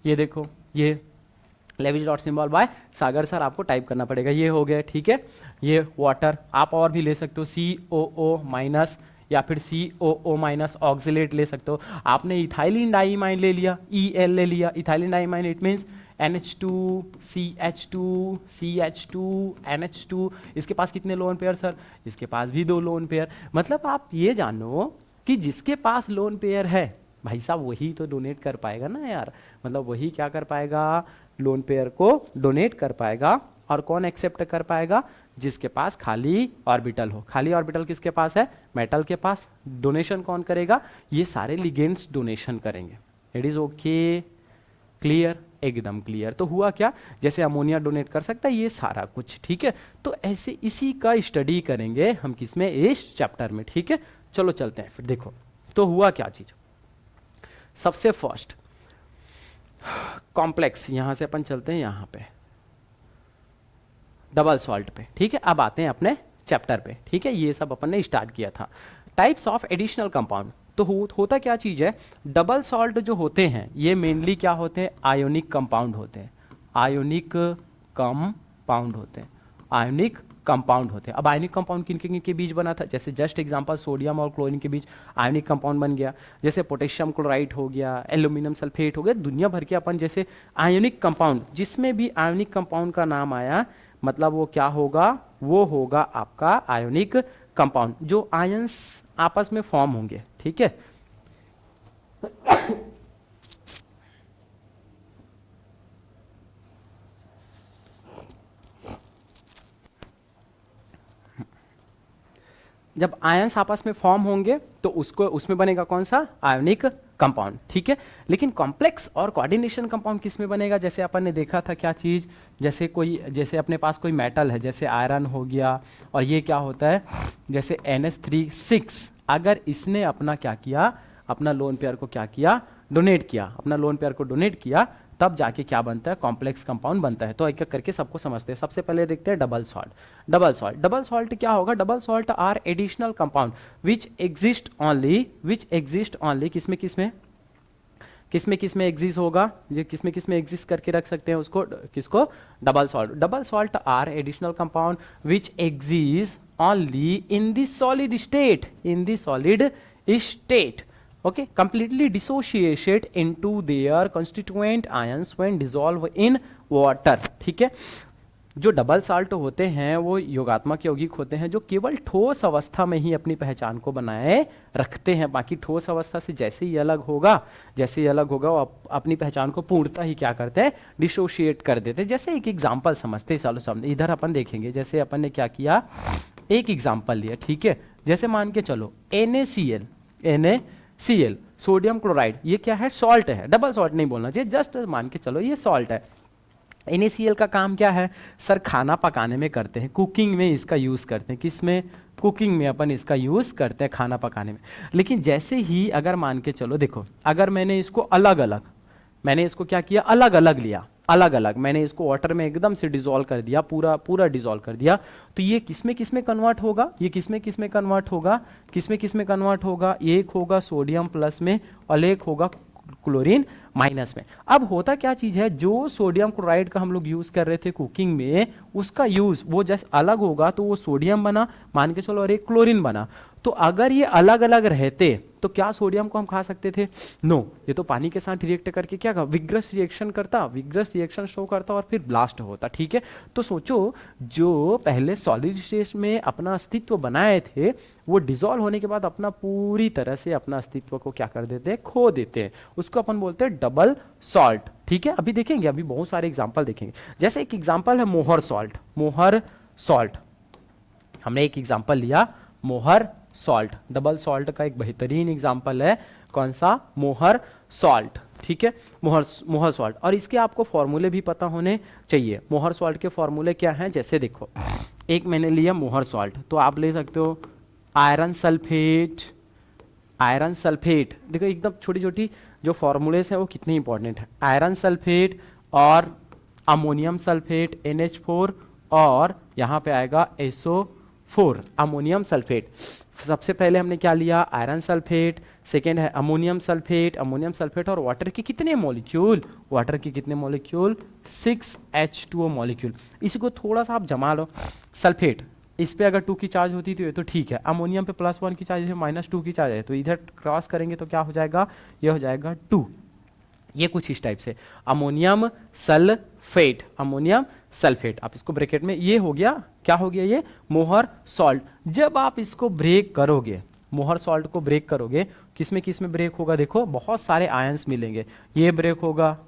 ये देखो, ये लेविस डॉट सिंबल बाय सागर सर आपको टाइप करना पड़ेगा। ये हो गया, ठीक है। ये वाटर आप और भी ले सकते हो, COO माइनस या फिर COO माइनस ऑक्सिलेट ले सकते हो। आपने इथाइलिन डाइमाइन ले लिया, EL ले लिया, ethylene diamine, it means NH2 CH2 NH2। इसके पास कितने लोन पेयर सर, इसके पास भी 2 लोन पेयर। मतलब आप ये जानो कि जिसके पास लोन पेयर है भाई साहब वही तो डोनेट कर पाएगा ना यार। मतलब वही क्या कर पाएगा, लोन पेयर को डोनेट कर पाएगा। और कौन एक्सेप्ट कर पाएगा, जिसके पास खाली ऑर्बिटल हो। खाली ऑर्बिटल किसके पास है, मेटल के पास। डोनेशन कौन करेगा, ये सारे लिगेंड्स डोनेशन करेंगे। इट इज ओके, क्लियर, एकदम क्लियर। तो हुआ क्या, जैसे अमोनिया डोनेट कर सकता है, ये सारा कुछ, ठीक है। तो ऐसे इसी का स्टडी करेंगे हम किसमें, इस चैप्टर में, ठीक है। चलो चलते हैं फिर। देखो तो हुआ क्या चीज, सबसे फर्स्ट कॉम्प्लेक्स, यहां से अपन चलते हैं यहां पे डबल सॉल्ट पे, ठीक है। अब आते हैं अपने चैप्टर पे, ठीक है। ये सब अपन ने स्टार्ट किया था। Types of additional compound. तो होता क्या चीज है, डबल सॉल्ट जो होते हैं ये मेनली क्या होते हैं, आयोनिक कंपाउंड होते हैं। आयोनिक कंपाउंड होते हैं, आयोनिक कंपाउंड होते हैं। अब आयनिक कंपाउंड किन किन के बीच बना था, जैसे जस्ट एग्जांपल सोडियम और क्लोरीन के बीच आयनिक कंपाउंड बन गया। जैसे पोटेशियम क्लोराइड हो गया, एल्यूमिनियम सल्फेट हो गया, दुनिया भर के अपन जैसे आयनिक कंपाउंड, जिसमें भी आयनिक कंपाउंड का नाम आया मतलब वो क्या होगा, वो होगा आपका आयोनिक कंपाउंड, जो आयंस आपस में फॉर्म होंगे, ठीक है। जब आयंस आपस में फॉर्म होंगे तो उसमें बनेगा कौन सा, आयोनिक कंपाउंड, ठीक है। लेकिन कॉम्प्लेक्स और कोऑर्डिनेशन कंपाउंड किस में बनेगा, जैसे अपन ने देखा था क्या चीज, जैसे अपने पास कोई मेटल है, जैसे आयरन हो गया, और ये क्या होता है, जैसे NH3 अगर इसने अपना क्या किया, अपना लोन पेयर को क्या किया, डोनेट किया, अपना लोन पेयर को डोनेट किया, तब जाके क्या बनता है, कॉम्प्लेक्स कंपाउंड बनता है। तो एक एक करके सबको समझते हैं। सबसे पहले देखते हैं डबल सॉल्ट क्या होगा। Double salt are additional compound which exist only किसमें किस में एग्जिस्ट होगा, ये किस में एग्जिस्ट करके रख सकते हैं उसको, किसको, double salt. Double salt are additional compound which exist only in the solid state, in the solid state, okay, completely dissociate into their constituent ions when dissolve in water। ठीक है, जो डबल साल्ट होते हैं वो योगात्मक यौगिक होते हैं जो केवल ठोस अवस्था में ही अपनी पहचान को बनाए रखते हैं, बाकी ठोस अवस्था से जैसे ही अलग होगा, जैसे ही अलग होगा वो अपनी पहचान को पूर्णतः ही क्या करते हैं, डिसोशिएट कर देते हैं। जैसे एक एग्जांपल समझते हैं, सामने इधर अपन देखेंगे, जैसे अपन ने क्या किया, एक एग्जांपल लिया, ठीक है, जैसे मान के चलो NaCl, NaCl सोडियम क्लोराइड, ये क्या है, सॉल्ट है, डबल सॉल्ट नहीं बोलना चाहिए, जस्ट मान के चलो ये सॉल्ट है। NaCl का काम क्या है सर, खाना पकाने में करते हैं, कुकिंग में इसका यूज करते हैं, किसमें, कुकिंग में अपन इसका यूज करते हैं, खाना पकाने में। लेकिन जैसे ही अगर मान के चलो, देखो अगर मैंने इसको अलग अलग, मैंने इसको क्या किया, अलग अलग लिया, अलग अलग मैंने इसको वाटर में एकदम से डिसॉल्व कर दिया, पूरा पूरा डिसॉल्व कर दिया, तो ये किस में कन्वर्ट होगा, ये किस में कन्वर्ट होगा, किस में कन्वर्ट होगा, एक होगा सोडियम प्लस में और एक होगा क्लोरीन माइनस में। अब होता क्या चीज है, जो सोडियम क्लोराइड का हम लोग यूज कर रहे थे कुकिंग में, उसका यूज वो जैसे अलग होगा तो वो सोडियम बना मान के चलो और एक क्लोरीन बना। तो अगर ये अलग अलग रहते तो क्या सोडियम को हम खा सकते थे, नो, ये तो पानी के साथ रिएक्ट करके क्या का विग्रस रिएक्शन करता, विग्रस रिएक्शन शो करता और फिर ब्लास्ट होता। ठीक है, तो सोचो जो पहले सॉलिड स्टेट में अपना अस्तित्व बनाए थे वो डिसॉल्व होने के बाद अपना पूरी तरह से अपना अस्तित्व को क्या कर देते हैं, खो देते हैं, उसको अपन बोलते हैं डबल सॉल्ट। ठीक है, अभी देखेंगे, अभी बहुत सारे एग्जांपल देखेंगे। जैसे एक एग्जांपल है मोहर सॉल्ट, मोहर सॉल्ट, हमने एक एग्जांपल लिया मोहर सॉल्ट, डबल सॉल्ट का एक बेहतरीन एग्जांपल है, कौन सा, मोहर सॉल्ट। ठीक है, मोहर सॉल्ट, और इसके आपको फॉर्मूले भी पता होने चाहिए। मोहर सॉल्ट के फॉर्मूले क्या हैं, जैसे देखो एक मैंने लिया मोहर सॉल्ट, तो आप ले सकते हो आयरन सल्फेट, आयरन सल्फेट, देखो एकदम छोटी छोटी जो फॉर्मूलेस हैं वो कितने इंपॉर्टेंट है, आयरन सल्फेट और अमोनियम सल्फेट NH4 और यहाँ पे आएगा SO4 अमोनियम सल्फेट। सबसे पहले हमने क्या लिया, आयरन सल्फेट, सेकेंड है अमोनियम सल्फेट, अमोनियम सल्फेट और वाटर के कितने मॉलिक्यूल, वाटर के कितने मॉलिक्यूल, 6H2O मॉलिक्यूल। इसी को थोड़ा सा आप जमा लो, सल्फेट इस पे अगर 2 की चार्ज होती तो ये तो ठीक है, अमोनियम पे +1 की चार्ज है, -2 की चार्ज है, तो इधर क्रॉस करेंगे तो क्या हो जाएगा, ये हो जाएगा 2। ये कुछ इस टाइप से अमोनियम सल्फेट, अमोनियम सल्फेट, आप इसको ब्रैकेट में, ये हो गया, क्या हो गया, ये मोहर सॉल्ट। जब आप इसको ब्रेक करोगे, मोहर सॉल्ट को ब्रेक करोगे, किस में ब्रेक होगा, देखो बहुत सारे आयंस मिलेंगे, ये ब्रेक होगा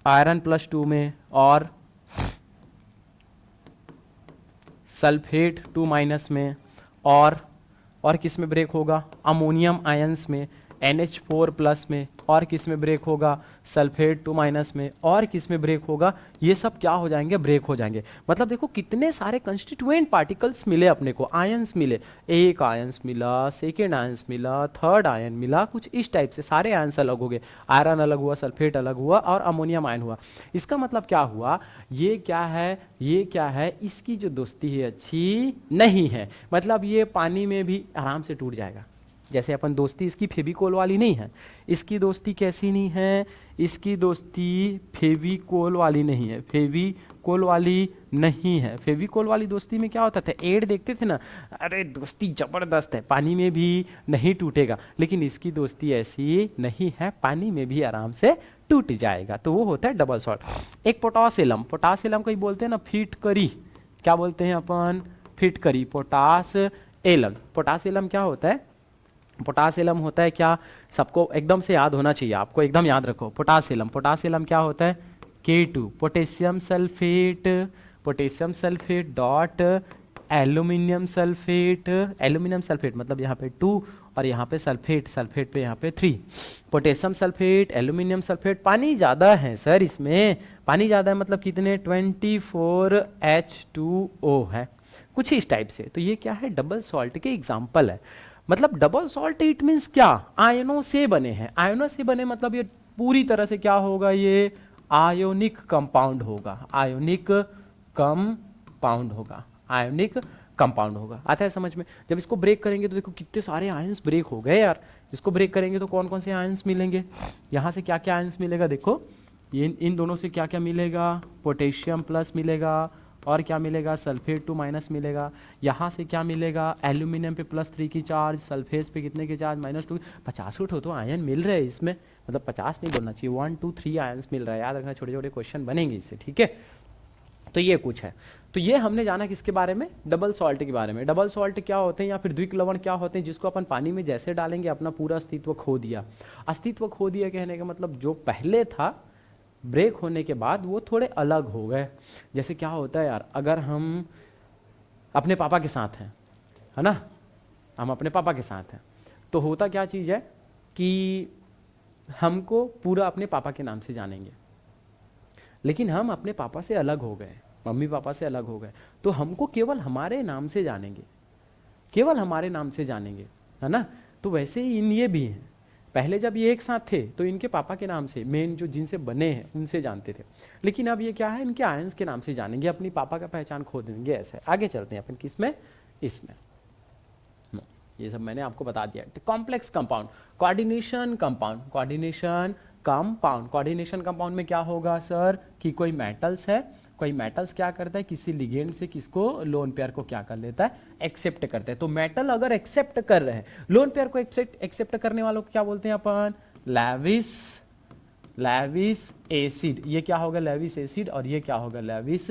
आयरन +2 में और सल्फेट 2- में, और किस में ब्रेक होगा, अमोनियम आयंस में, NH4+ में, और किस में ब्रेक होगा, सल्फेट 2- में, और किस में ब्रेक होगा, ये सब क्या हो जाएंगे, ब्रेक हो जाएंगे। मतलब देखो कितने सारे कंस्टिट्यूएंट पार्टिकल्स मिले अपने को, आयंस मिले, एक आयंस मिला, सेकेंड आयंस मिला, थर्ड आयन मिला, कुछ इस टाइप से सारे आयंस अलग हो गए, आयरन अलग हुआ, सल्फेट अलग हुआ और अमोनियम आयन हुआ। इसका मतलब क्या हुआ, ये क्या है, ये क्या है, इसकी जो दोस्ती है अच्छी नहीं है, मतलब ये पानी में भी आराम से टूट जाएगा। जैसे अपन दोस्ती इसकी फेविकोल वाली नहीं है, इसकी दोस्ती कैसी नहीं है, इसकी दोस्ती फेविकोल वाली नहीं है, फेविकोल वाली नहीं है। फेविकोल वाली दोस्ती में क्या होता था, एड देखते थे ना, अरे दोस्ती जबरदस्त है, पानी में भी नहीं टूटेगा, लेकिन इसकी दोस्ती ऐसी नहीं है, पानी में भी आराम से टूट जाएगा, तो वो होता है डबल सॉल्ट। एक पोटासिलम, पोटासिलम को ही बोलते हैं ना फिटकरी, क्या बोलते हैं अपन, फिटकरी, पोटास एलम। पोटासिलम क्या होता है, पोटासिलम होता है क्या, सबको एकदम से याद होना चाहिए, आपको एकदम याद रखो, पोटासिलम, पोटासिलम क्या होता है, K2 potassium sulphate, potassium sulphate dot aluminium sulphate, aluminium sulphate मतलब यहाँ पे 2 और यहाँ पे सल्फेट, सल्फेट पे यहाँ पे 3, पोटेशियम सल्फेट, एल्यूमिनियम सल्फेट। पानी ज़्यादा है सर इसमें, पानी ज़्यादा है मतलब कितने, 24H2O है, कुछ इस टाइप से। तो ये क्या है, डबल सॉल्ट के एग्जाम्पल है। मतलब डबल सॉल्ट इट मीन्स क्या, आयनों से बने हैं, आयनों से बने मतलब ये पूरी तरह से क्या होगा, ये आयोनिक कंपाउंड होगा, आयोनिक कंपाउंड होगा, आयोनिक कंपाउंड होगा। आता है समझ में, जब इसको ब्रेक करेंगे तो देखो कितने सारे आयंस ब्रेक हो गए यार, इसको ब्रेक करेंगे तो कौन कौन से आयंस मिलेंगे, यहाँ से क्या क्या आयंस मिलेगा, देखो ये इन दोनों से क्या क्या मिलेगा, पोटेशियम प्लस मिलेगा और क्या मिलेगा, सल्फेट 2 माइनस मिलेगा। यहाँ से क्या मिलेगा, एल्यूमिनियम पे +3 की चार्ज, सल्फेट पे कितने की चार्ज, -2। 50 तो आयन मिल रहे हैं इसमें, मतलब 50 नहीं बोलना चाहिए, 1 2 3 आयंस मिल रहा है। याद रखना, छोटे छोटे क्वेश्चन बनेंगे इससे, ठीक है। तो ये कुछ है। तो ये हमने जाना किसके बारे में, डबल सॉल्ट के बारे में। डबल सॉल्ट क्या होते हैं या फिर द्विक लवण क्या होते हैं, जिसको अपन पानी में जैसे डालेंगे अपना पूरा अस्तित्व खो दिया। अस्तित्व खो दिया कहने का मतलब जो पहले था ब्रेक होने के बाद वो थोड़े अलग हो गए। जैसे क्या होता है यार, अगर हम अपने पापा के साथ हैं, है ना, हम अपने पापा के साथ हैं, तो होता क्या चीज़ है कि हमको पूरा अपने पापा के नाम से जानेंगे, लेकिन हम अपने पापा से अलग हो गए, मम्मी पापा से अलग हो गए, तो हमको केवल हमारे नाम से जानेंगे, केवल हमारे नाम से जानेंगे, है ना। तो वैसे ही इन ये भी हैं, पहले जब ये एक साथ थे तो इनके पापा के नाम से, मेन जो जिनसे बने हैं उनसे जानते थे, लेकिन अब ये क्या है, इनके आयंस के नाम से जानेंगे, अपनी पापा का पहचान खो देंगे। ऐसे आगे चलते हैं अपन किसमें, इसमें। ये सब मैंने आपको बता दिया। Complex compound, coordination compound, coordination compound, coordination compound में क्या होगा सर कि कोई मेटल्स है, कोई मेटल्स क्या करता है, किसी लिगेंड से किसको, लोन पेयर को क्या कर लेता है, एक्सेप्ट करता है। तो मेटल अगर एक्सेप्ट कर रहे हैं, लोन पेयर को एक्सेप्ट करने वालों को क्या बोलते हैं अपन, लेविस एसिड। ये क्या होगा, लेविस एसिड, और ये क्या होगा, लेविस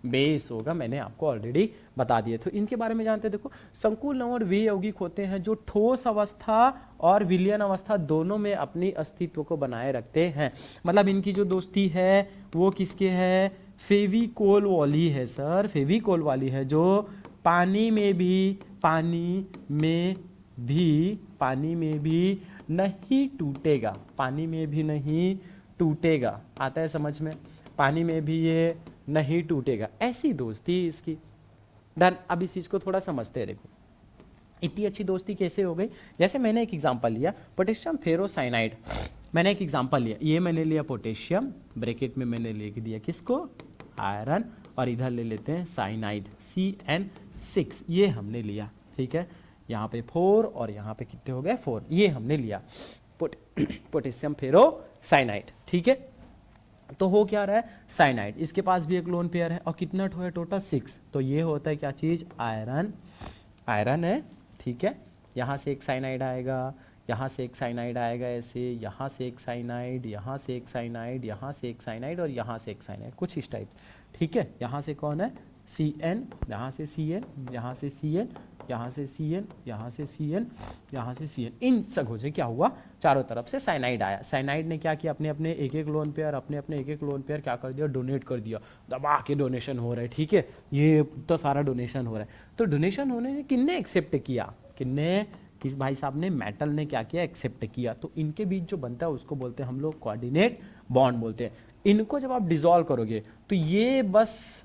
बेस होगा। मैंने आपको ऑलरेडी बता दिया। तो इनके बारे में जानते हैं। देखो, संकुल लवण वे यौगिक होते हैं जो ठोस अवस्था और विलयन अवस्था दोनों में अपनी अस्तित्व को बनाए रखते हैं। मतलब इनकी जो दोस्ती है वो किसके है, फेविकोल वाली है सर, फेविकोल वाली है, जो पानी में भी नहीं टूटेगा, पानी में भी नहीं टूटेगा। आता है समझ में, पानी में भी ये नहीं टूटेगा, ऐसी दोस्ती इसकी। डन। अब इस चीज को थोड़ा समझते हैं। देखो इतनी अच्छी दोस्ती कैसे हो गई, जैसे मैंने एक एग्जांपल लिया पोटेशियम फेरोसाइनाइड, मैंने एक एग्जांपल लिया, ये मैंने लिया पोटेशियम, ब्रैकेट में मैंने लिख दिया किसको, आयरन, और इधर ले लेते हैं साइनाइड CN6, ये हमने लिया, ठीक है। यहाँ पे 4 और यहाँ पे कितने हो गए 4, ये हमने लिया पोटेशियम फेरोसाइनाइड, ठीक है। तो हो क्या रहा है, साइनाइड, इसके पास भी एक लोन पेयर है, और कितना है टोटल 6, तो ये होता है क्या चीज, आयरन, आयरन है, ठीक है। यहाँ से एक साइनाइड आएगा, यहाँ से एक साइनाइड आएगा, ऐसे यहाँ से एक साइनाइड, यहाँ से एक साइनाइड, यहाँ से एक साइनाइड, और यहाँ से एक साइनाइड, कुछ इस टाइप, ठीक है। यहाँ से कौन है, CN, यहाँ से CN, यहाँ से CN, यहाँ से CN, यहाँ से CN, यहाँ से CN, इन सगों से क्या हुआ, चारों तरफ से साइनाइड आया। साइनाइड ने क्या किया, अपने अपने एक एक लोन पेयर, अपने अपने एक एक लोन पेयर क्या कर दिया, डोनेट कर दिया, दबा के डोनेशन हो रहा है, ठीक है। ये तो सारा डोनेशन हो रहा है। तो डोनेशन होने ने किसने एक्सेप्ट किया, किस भाई साहब ने, मेटल ने क्या किया, एक्सेप्ट किया। तो इनके बीच जो बनता है उसको बोलते हैं हम लोग कोऑर्डिनेट बॉन्ड बोलते हैं। इनको जब आप डिसॉल्व करोगे तो ये बस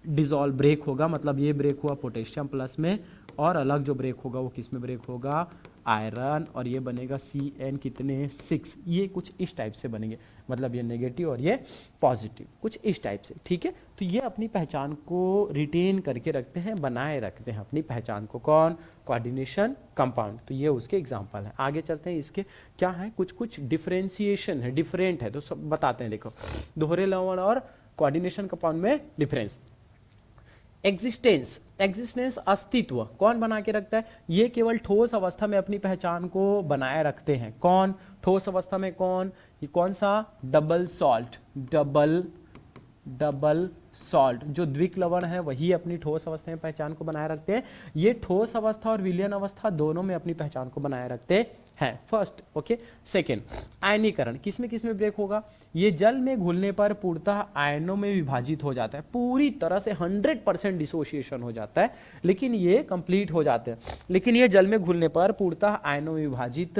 डिसॉल्व ब्रेक होगा, मतलब ये ब्रेक हुआ पोटेशियम प्लस में, और अलग जो ब्रेक होगा वो किस में ब्रेक होगा, आयरन, और ये बनेगा CN कितने 6, ये कुछ इस टाइप से बनेंगे, मतलब ये नेगेटिव और ये पॉजिटिव, कुछ इस टाइप से, ठीक है। तो ये अपनी पहचान को रिटेन करके रखते हैं, बनाए रखते हैं अपनी पहचान को, कौन, कोऑर्डिनेशन कंपाउंड। तो ये उसके एग्जांपल है। आगे चलते हैं, इसके क्या है, कुछ कुछ डिफरेंशिएशन है, डिफरेंट है, तो सब बताते हैं। देखो दोहरे लवण और कोऑर्डिनेशन कंपाउंड में डिफरेंस। एग्जिस्टेंस अस्तित्व कौन बना के रखता है, ये केवल ठोस अवस्था में अपनी पहचान को बनाए रखते हैं। कौन, ठोस अवस्था में कौन, ये कौन सा, डबल सॉल्ट, जो द्विक लवण है वही अपनी ठोस अवस्था में पहचान को बनाए रखते हैं। ये ठोस अवस्था और विलयन अवस्था दोनों में अपनी पहचान को बनाए रखते हैं, फर्स्ट, ओके। सेकेंड, आयनीकरण किसमें किसमें ब्रेक होगा, ये जल में घुलने पर पूर्णतः आयनों में विभाजित हो जाता है, पूरी तरह से 100% डिसोसिएशन हो जाता है, लेकिन ये कंप्लीट हो जाते हैं। लेकिन ये जल में घुलने पर पूर्णतः आयनों में विभाजित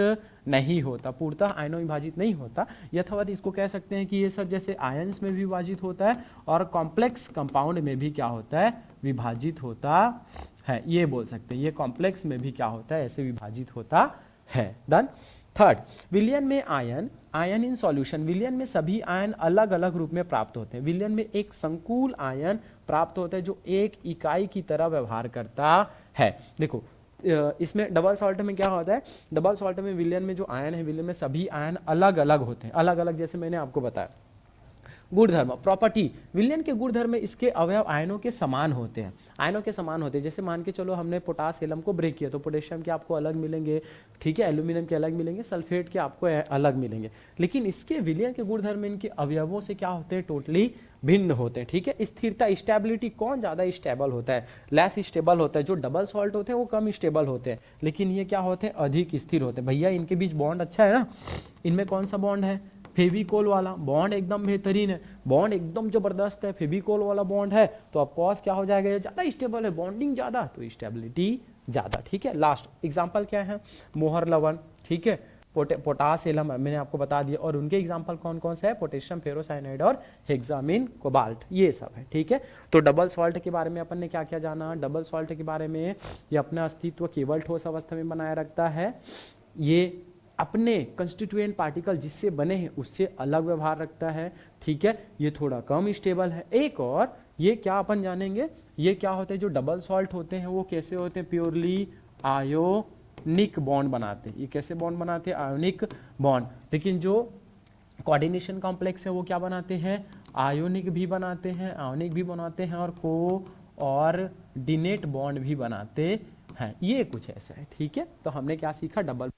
नहीं होता, पूर्णतः आयनों में विभाजित नहीं होता। यथावत इसको कह सकते हैं कि ये सर जैसे आयंस में भी विभाजित होता है और कॉम्प्लेक्स कंपाउंड में भी क्या होता है, विभाजित होता है, ये बोल सकते हैं। ये कॉम्प्लेक्स में भी क्या होता है, ऐसे विभाजित होता है। डन। थर्ड, विलयन में आयन इन सॉल्यूशन, विलयन में सभी आयन अलग अलग रूप में प्राप्त होते हैं। विलयन में एक संकुल आयन प्राप्त होता है जो एक इकाई की तरह व्यवहार करता है। देखो इसमें डबल सॉल्ट में क्या होता है, डबल सॉल्ट में विलयन में जो आयन है, विलयन में सभी आयन अलग अलग होते हैं, अलग अलग, जैसे मैंने आपको बताया। गुणधर्म, प्रॉपर्टी, विलयन के गुणधर्म में इसके अवयव आयनों के समान होते हैं, आयनों के समान होते हैं। जैसे मान के चलो हमने पोटास एलम को ब्रेक किया तो पोटेशियम के आपको अलग मिलेंगे, ठीक है, एल्यूमिनियम के अलग मिलेंगे, सल्फेट के आपको अलग मिलेंगे। लेकिन इसके विलयन के गुणधर्म इनके अवयवों से क्या होते हैं, टोटली भिन्न होते हैं, ठीक है। स्थिरता, स्टेबिलिटी, कौन ज्यादा स्टेबल होता है, लेस स्टेबल होता है। जो डबल सॉल्ट होते हैं वो कम स्टेबल होते हैं, लेकिन ये क्या होते हैं, अधिक स्थिर होते हैं। भैया इनके बीच बॉन्ड अच्छा है ना, इनमें कौन सा बॉन्ड है, फेविकोल वाला बॉन्ड, एकदम बेहतरीन है, बॉन्ड एकदम जबरदस्त है, फेविकोल वाला बॉन्ड है, तो ऑफकोर्स क्या हो जाएगा, ये ज्यादा स्टेबल है, बॉन्डिंग ज्यादा तो स्टेबिलिटी ज्यादा, ठीक है। लास्ट एग्जांपल क्या है, मोहर लवण, ठीक है, पोटास एलम मैंने आपको बता दिया, और उनके एग्जांपल कौन कौन से है, पोटेशियम फेरोसाइनाइड और हेक्सामिन कोबाल्ट, ये सब है, ठीक है। तो डबल सॉल्ट के बारे में अपन ने क्या क्या जाना, डबल सॉल्ट के बारे में, ये अपना अस्तित्व केवल ठोस अवस्था में बनाए रखता है, ये अपने कंस्टिट्यूएंट पार्टिकल जिससे बने हैं उससे अलग व्यवहार रखता है, ठीक है, ये थोड़ा कम स्टेबल है। एक और ये क्या अपन जानेंगे, ये क्या होते हैं, जो डबल सॉल्ट होते हैं वो कैसे होते हैं, प्योरली आयोनिक बॉन्ड बनाते हैं। ये कैसे बॉन्ड बनाते हैं, आयोनिक बॉन्ड। लेकिन जो कोऑर्डिनेशन कॉम्प्लेक्स है वो क्या बनाते हैं, आयोनिक भी बनाते हैं, आयोनिक भी बनाते हैं, और कोऑर्डिनेट बॉन्ड भी बनाते हैं। ये कुछ ऐसा है, ठीक है। तो हमने क्या सीखा, डबल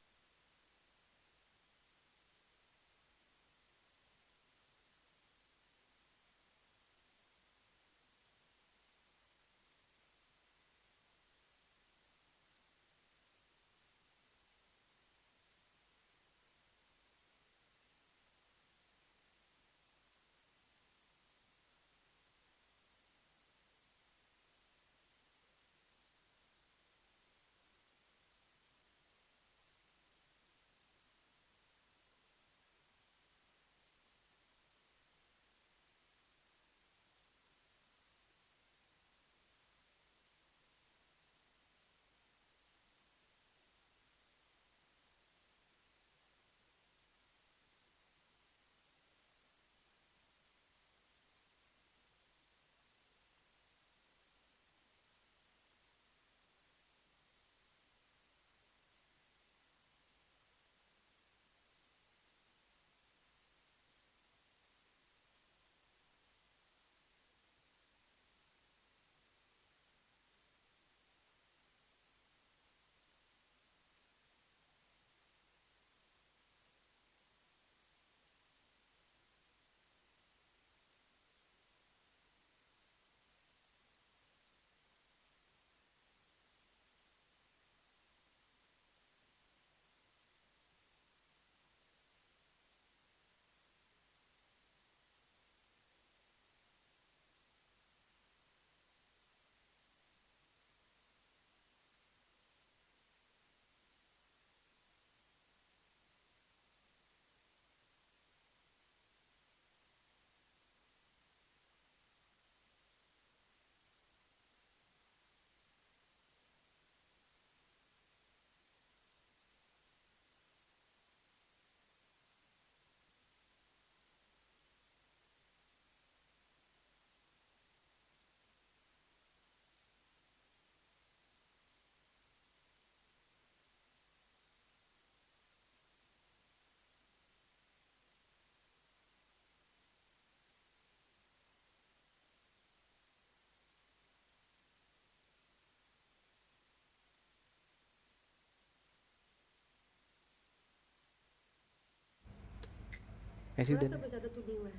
ऐसी थोड़ा सा बचा था, तू नहीं हुआ है।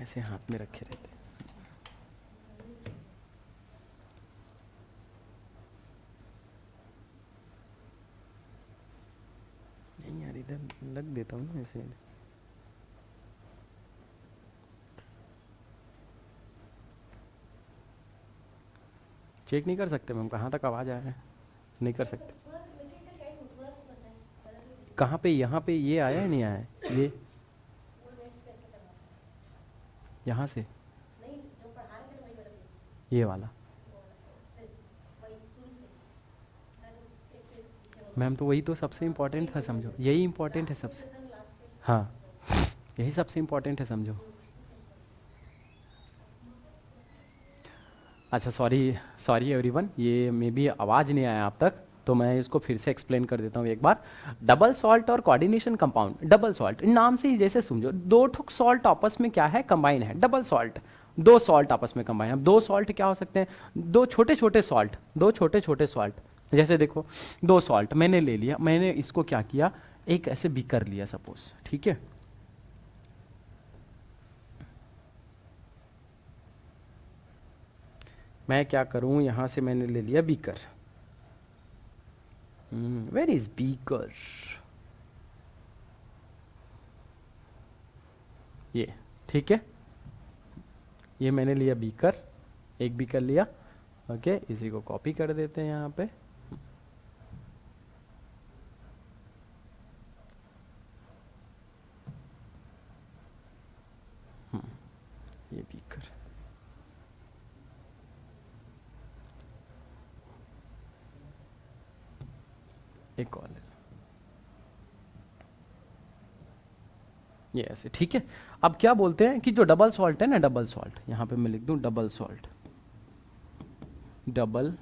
ऐसे हाथ में रखे रहते। नहीं यार, इधर लग देता हूँ ना ऐसे। चेक नहीं कर सकते मैम कहाँ तक आवाज़ आया है, नहीं कर सकते। कहाँ पे, यहाँ पे ये आया है नहीं आया है, ये यहाँ से, ये वाला मैम, तो वही तो सबसे इम्पोर्टेंट था, समझो यही इम्पोर्टेंट है सबसे। हाँ, यही सबसे इम्पोर्टेंट है, समझो। अच्छा, सॉरी सॉरी एवरीवन, ये मे बी आवाज़ नहीं आया आप तक, तो मैं इसको फिर से एक्सप्लेन कर देता हूँ एक बार। डबल सॉल्ट और कोऑर्डिनेशन कंपाउंड, डबल सॉल्ट नाम से ही जैसे समझो, दो ठुक सॉल्ट आपस में क्या है, कंबाइन है। डबल सॉल्ट, दो सॉल्ट आपस में कंबाइन। अब दो सॉल्ट क्या हो सकते हैं, दो छोटे छोटे सॉल्ट, दो छोटे छोटे सॉल्ट। जैसे देखो, दो सॉल्ट मैंने ले लिया, मैंने इसको क्या किया, एक ऐसे बीकर लिया सपोज, ठीक है। मैं क्या करूं, यहां से मैंने ले लिया बीकर। वेयर इज बीकर, ये ठीक है, ये मैंने लिया बीकर, एक बीकर लिया। ओके, इसी को कॉपी कर देते हैं यहाँ पे। ये बीकर, एक और, ये ऐसे, ठीक है। अब क्या बोलते हैं कि जो डबल सॉल्ट है ना, डबल सॉल्ट, यहां पे मैं लिख दूं डबल सॉल्ट, डबल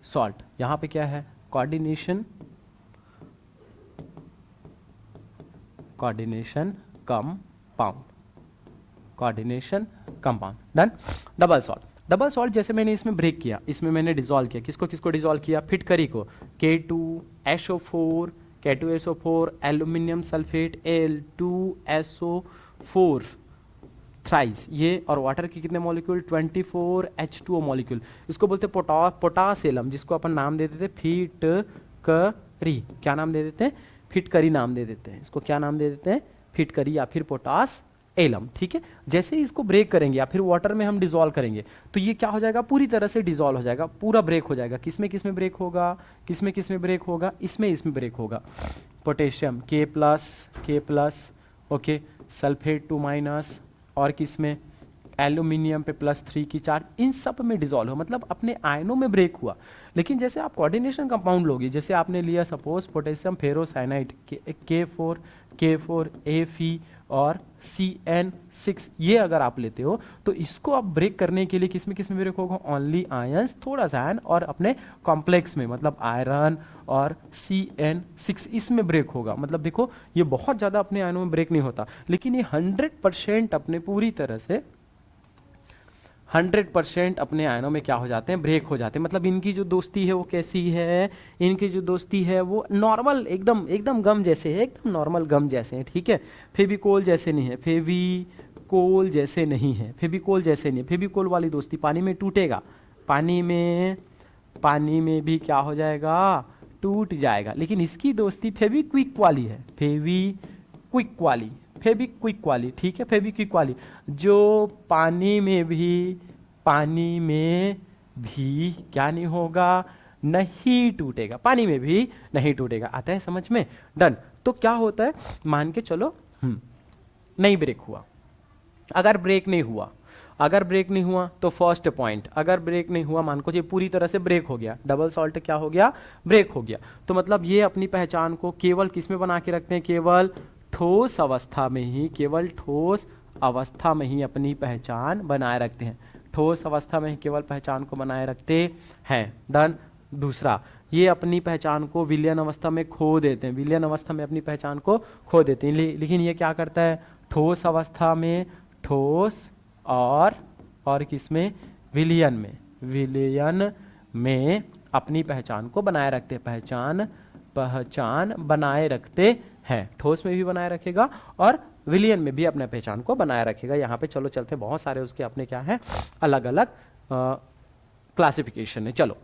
सॉल्ट, यहां पे क्या है, coordination, coordination compound, coordination compound, done. Double salt, double salt जैसे मैंने इसमें ब्रेक किया, इसमें मैंने डिसॉल्व किया, किसको किसको डिसॉल्व किया, फिटकरी को, K2SO4, K2SO4, aluminium sulphate Al2SO4 thrice, ये, और वाटर के कितने मॉलिक्यूल, 24 H2O मॉलिक्यूल। इसको बोलते हैं पोटासिलम, जिसको अपन नाम दे देते फिटकरी। क्या नाम दे देते हैं, फिटकरी नाम दे देते हैं इसको। क्या नाम दे देते हैं, फिटकरी या फिर पोटास एलम, ठीक है। जैसे ही इसको ब्रेक करेंगे या फिर वाटर में हम डिसॉल्व करेंगे, तो ये क्या हो जाएगा, पूरी तरह से डिसॉल्व हो जाएगा, पूरा ब्रेक हो जाएगा। किसमें किसमें ब्रेक होगा, किसमें किसमें ब्रेक होगा, इसमें इसमें ब्रेक होगा। पोटेशियम K+, ओके, सल्फेट 2-, और किसमें, एल्यूमिनियम पे +3 की चार्ज, इन सब में डिसॉल्व हो, मतलब अपने आयनों में ब्रेक हुआ। लेकिन जैसे आप कोऑर्डिनेशन कंपाउंड लोगे, जैसे आपने लिया suppose potassium ferrocyanide K4 Fe और CN6, ये अगर आप लेते हो, तो इसको आप ब्रेक करने के लिए किसमें किसमें ब्रेक होगा, ओनली आयंस, थोड़ा सा आयन, और अपने कॉम्प्लेक्स में, मतलब आयरन और CN6, इसमें ब्रेक होगा। मतलब देखो, ये बहुत ज़्यादा अपने आयनों में ब्रेक नहीं होता, लेकिन ये 100% अपने पूरी तरह से 100% अपने आयनों में क्या हो जाते हैं, ब्रेक हो जाते हैं। मतलब इनकी जो दोस्ती है वो कैसी है, इनकी जो दोस्ती है वो नॉर्मल, एकदम एकदम गम जैसे है, एकदम नॉर्मल गम जैसे हैं, ठीक है। फेविकोल जैसे नहीं है, फेविकोल जैसे नहीं है, फेविकोल जैसे नहीं है। फेविकोल वाली दोस्ती पानी में टूटेगा, पानी में भी क्या हो जाएगा, टूट जाएगा। लेकिन इसकी दोस्ती फेविक्विक वाली है, फेविक्विक वाली, ठीक है, फेविक्विक वाली, जो पानी में भी क्या नहीं होगा, नहीं टूटेगा, पानी में भी नहीं टूटेगा। आता है समझ में, डन। तो क्या होता है, मान के चलो नहीं ब्रेक हुआ, अगर ब्रेक नहीं हुआ तो फर्स्ट पॉइंट, अगर ब्रेक नहीं हुआ, मान को ये पूरी तरह से ब्रेक हो गया, डबल सॉल्ट क्या हो गया, ब्रेक हो गया, तो मतलब ये अपनी पहचान को केवल किस में बना के रखते हैं, केवल ठोस अवस्था में ही, केवल ठोस अवस्था में ही अपनी पहचान बनाए रखते हैं, ठोस अवस्था में ही केवल पहचान को बनाए रखते हैं, डन। दूसरा, ये अपनी पहचान को विलयन अवस्था में खो देते हैं, विलयन अवस्था में अपनी पहचान को खो देते हैं। लेकिन ये क्या करता है, ठोस अवस्था में, ठोस और किसमें, विलयन में अपनी पहचान को बनाए रखते हैं, पहचान बनाए रखते हैं, ठोस में भी बनाए रखेगा और विलयन में भी अपने पहचान को बनाए रखेगा। यहाँ पे चलो चलते, बहुत सारे उसके अपने क्या है, अलग अलग क्लासिफिकेशन है। चलो,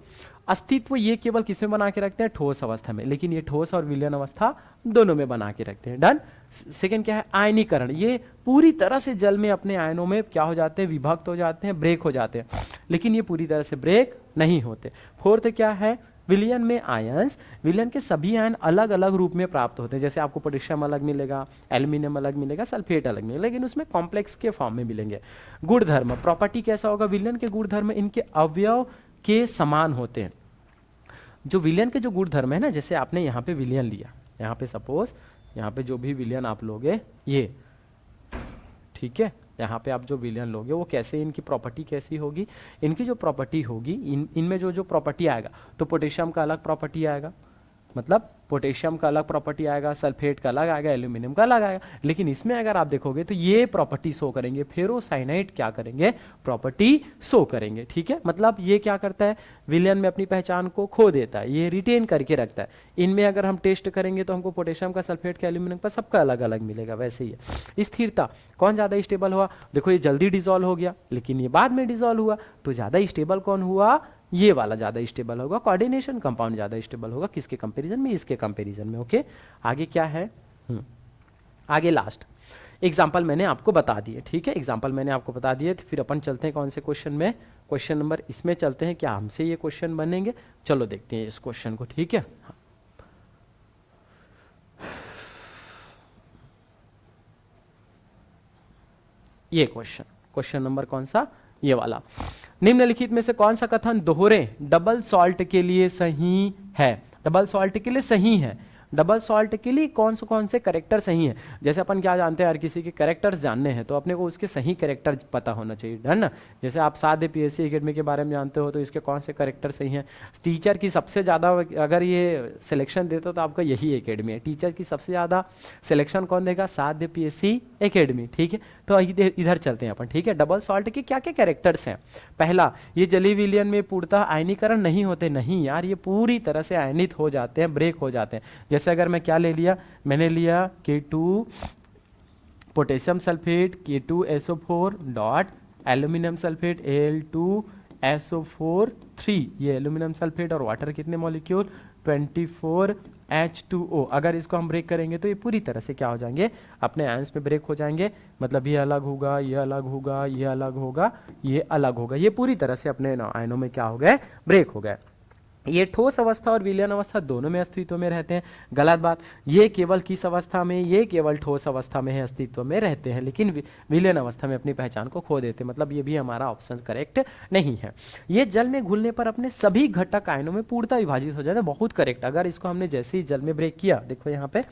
अस्तित्व ये केवल किसमें बना के रखते हैं, ठोस अवस्था में, लेकिन ये ठोस और विलयन अवस्था दोनों में बना के रखते हैं, डन। सेकंड क्या है, आयनीकरण, ये पूरी तरह से जल में अपने आयनों में क्या हो जाते हैं, विभक्त हो जाते हैं, ब्रेक हो जाते हैं, लेकिन ये पूरी तरह से ब्रेक नहीं होते। फोर्थ क्या है, विलयन में आयंस, विलयन के सभी आयन अलग अलग रूप में प्राप्त होते हैं, जैसे आपको पोटेशियम अलग मिलेगा, एल्यूमिनियम अलग मिलेगा, सल्फेट अलग मिलेगा, लेकिन उसमें कॉम्प्लेक्स के फॉर्म में मिलेंगे। गुणधर्म, प्रॉपर्टी कैसा होगा, विलयन के गुणधर्म इनके अवयव के समान होते हैं। जो विलयन के जो गुणधर्म है ना, जैसे आपने यहाँ पे विलयन लिया, यहाँ पे सपोज यहाँ पे जो भी विलयन आप लोगे, ये ठीक है, यहाँ पे आप जो विलयन लोगे वो कैसे, इनकी प्रॉपर्टी कैसी होगी, इनकी जो प्रॉपर्टी होगी, इनमें जो जो प्रॉपर्टी आएगा, तो पोटेशियम का अलग प्रॉपर्टी आएगा, मतलब पोटेशियम का अलग प्रॉपर्टी आएगा, सल्फेट का अलग आएगा, एल्यूमिनियम का अलग आएगा। लेकिन इसमें अगर आप देखोगे तो ये प्रॉपर्टी शो करेंगे, फेरोसाइनाइड क्या करेंगे, प्रॉपर्टी शो करेंगे। ठीक है, मतलब ये क्या करता है, विलयन में अपनी पहचान को खो देता है, ये रिटेन करके रखता है। इनमें अगर हम टेस्ट करेंगे तो हमको पोटेशियम का, सल्फेट का, एल्यूमिनियम का सबका अलग अलग मिलेगा। वैसे ही है स्थिरता, कौन ज़्यादा स्टेबल हुआ, देखो ये जल्दी डिजोल्व हो गया लेकिन ये बाद में डिजोल्व हुआ, तो ज़्यादा स्टेबल कौन हुआ, ये वाला ज़्यादा स्टेबल होगा, कोऑर्डिनेशन कंपाउंड ज़्यादा स्टेबल होगा, किसके कंपैरिजन में, इसके कंपैरिजन में। ओके, आगे क्या है, आगे लास्ट एग्जाम्पल मैंने आपको बता दिए। ठीक है, एग्जाम्पल मैंने आपको बता दिए, तो फिर अपन चलते हैं कौन से क्वेश्चन में, क्वेश्चन नंबर इसमें चलते हैं, क्या हमसे ये क्वेश्चन बनेंगे, चलो देखते हैं इस क्वेश्चन को। ठीक है, ये क्वेश्चन नंबर कौन सा, ये वाला, निम्नलिखित में से कौन सा कथन दोहरे डबल सॉल्ट के लिए सही है, डबल सॉल्ट के लिए सही है, डबल सॉल्ट के लिए कौन से कैरेक्टर सही है। जैसे अपन क्या जानते हैं, हर किसी के कैरेक्टर्स जानने हैं तो अपने को उसके सही कैरेक्टर पता होना चाहिए, है ना। जैसे आप सादे पीएससी एकेडमी के बारे में जानते हो तो इसके कौन से कैरेक्टर सही हैं। टीचर की सबसे ज़्यादा अगर ये सिलेक्शन देते हो तो आपका यही एकेडमी है, टीचर की सबसे ज़्यादा सिलेक्शन कौन देगा, सादे पीएससी एकेडमी। ठीक है, तो इधर चलते हैं अपन। ठीक है, डबल सॉल्ट के क्या क्या कैरेक्टर्स हैं। पहला, ये जलीय विलयन में पूर्णतः आयनीकरण नहीं होते, नहीं यार, ये पूरी तरह से आयनित हो जाते हैं, ब्रेक हो जाते हैं। जैसे अगर मैं क्या ले लिया, मैंने लिया K2 potassium sulphate K2SO4 dot aluminium sulphate Al2SO4 3, ये एल्यूमिनियम सल्फेट और वाटर कितने मॉलिक्यूल 24H2O। अगर इसको हम ब्रेक करेंगे तो ये पूरी तरह से क्या हो जाएंगे, अपने आयंस में ब्रेक हो जाएंगे, मतलब ये अलग होगा, ये अलग होगा, ये अलग होगा, ये अलग होगा, ये पूरी तरह से अपने आयनों में क्या हो गए, ब्रेक हो गए। ये ठोस अवस्था और विलयन अवस्था दोनों में अस्तित्व में रहते हैं, गलत बात। ये केवल किस अवस्था में, ये केवल ठोस अवस्था में है अस्तित्व में रहते हैं, लेकिन विलयन अवस्था में अपनी पहचान को खो देते हैं, मतलब ये भी हमारा ऑप्शन करेक्ट नहीं है। ये जल में घुलने पर अपने सभी घटक आयनों में पूर्णतः विभाजित हो जाते हैं, बहुत करेक्ट। अगर इसको हमने जैसे ही जल में ब्रेक किया, देखो यहाँ पे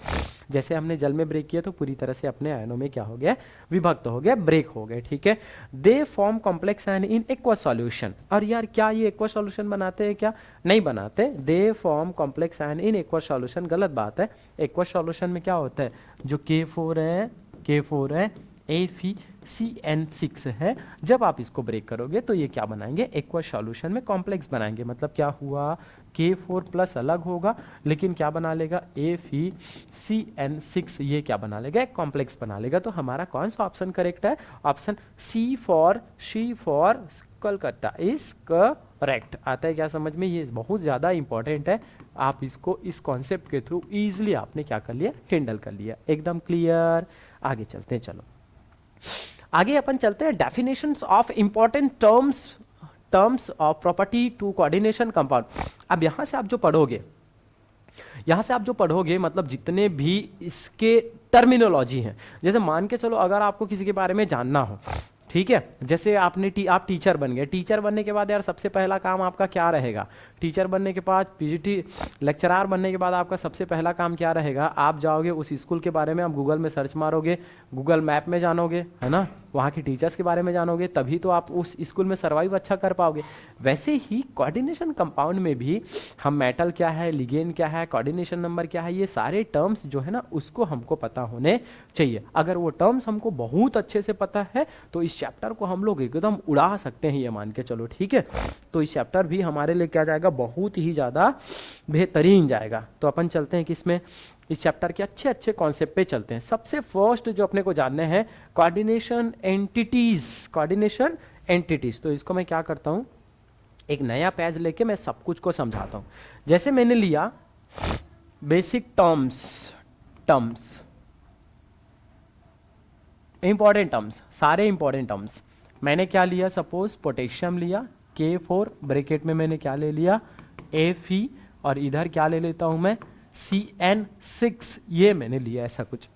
जैसे हमने जल में ब्रेक किया तो पूरी तरह से अपने आयनों में क्या हो गया, विभक्त हो गया, ब्रेक हो गए। ठीक है, they form complex ion in aqua solution. और यार क्या ये एक्वा सॉल्यूशन बनाते हैं क्या, नहीं बनाते। They form complex ion in aqua solution, गलत बात है। एक्वा सॉल्यूशन में क्या होता है, जो K4 है, K4 है, FeCN6 है, जब आप इसको ब्रेक करोगे तो ये क्या बनाएंगे, एक्वा सॉल्यूशन में कॉम्प्लेक्स बनाएंगे। मतलब क्या हुआ, K4 प्लस अलग होगा लेकिन क्या बना लेगा, FeCN6, ये क्या बना लेगा, एक कॉम्प्लेक्स बना लेगा। तो हमारा कौन सा ऑप्शन करेक्ट है, option C for Calcutta is correct. आता है क्या समझ में, ये बहुत ज़्यादा इंपॉर्टेंट है, आप इसको इस कॉन्सेप्ट के थ्रू इजीली आपने क्या कर लिया, हैंडल कर लिया, एकदम क्लियर। आगे चलते हैं, चलो आगे अपन चलते हैं, definitions of important terms of property to coordination compound. अब यहाँ से आप जो पढ़ोगे, मतलब जितने भी इसके टर्मिनोलॉजी हैं, जैसे मान के चलो अगर आपको किसी के बारे में जानना हो, ठीक है, जैसे आप टीचर बन गए, टीचर बनने के बाद यार सबसे पहला काम आपका क्या रहेगा, टीचर बनने के बाद पीजीटी लेक्चरार बनने के बाद आपका सबसे पहला काम क्या रहेगा, आप जाओगे उस स्कूल के बारे में, आप गूगल में सर्च मारोगे, गूगल मैप में जानोगे, है ना, वहाँ के टीचर्स के बारे में जानोगे, तभी तो आप उस स्कूल में सर्वाइव अच्छा कर पाओगे। वैसे ही कोऑर्डिनेशन कंपाउंड में भी हम मेटल क्या है, लिगेंड क्या है, कोऑर्डिनेशन नंबर क्या है, ये सारे टर्म्स जो है ना उसको हमको पता होने चाहिए। अगर वो टर्म्स हमको बहुत अच्छे से पता है तो इस चैप्टर को हम लोग एकदम उड़ा सकते हैं, ये मान के चलो, ठीक है। तो इस चैप्टर भी हमारे लिए क्या जाएगा, बहुत ही ज़्यादा बेहतरीन जाएगा। तो अपन चलते हैं किसमें, इस चैप्टर के अच्छे अच्छे कॉन्सेप्ट पे चलते हैं। सबसे फर्स्ट जो अपने को जानने हैं, कोऑर्डिनेशन एंटिटीज। तो इसको मैं क्या करता हूं, एक नया पेज लेके मैं सब कुछ को समझाता हूं। जैसे मैंने लिया बेसिक टर्म्स, इंपॉर्टेंट टर्म्स, सारे इंपॉर्टेंट टर्म्स मैंने क्या लिया, सपोज पोटेशियम लिया, K4 ब्रैकेट में मैंने क्या ले लिया, Fe, और इधर क्या ले लेता हूं मैं, CN6, ये मैंने लिया ऐसा कुछ।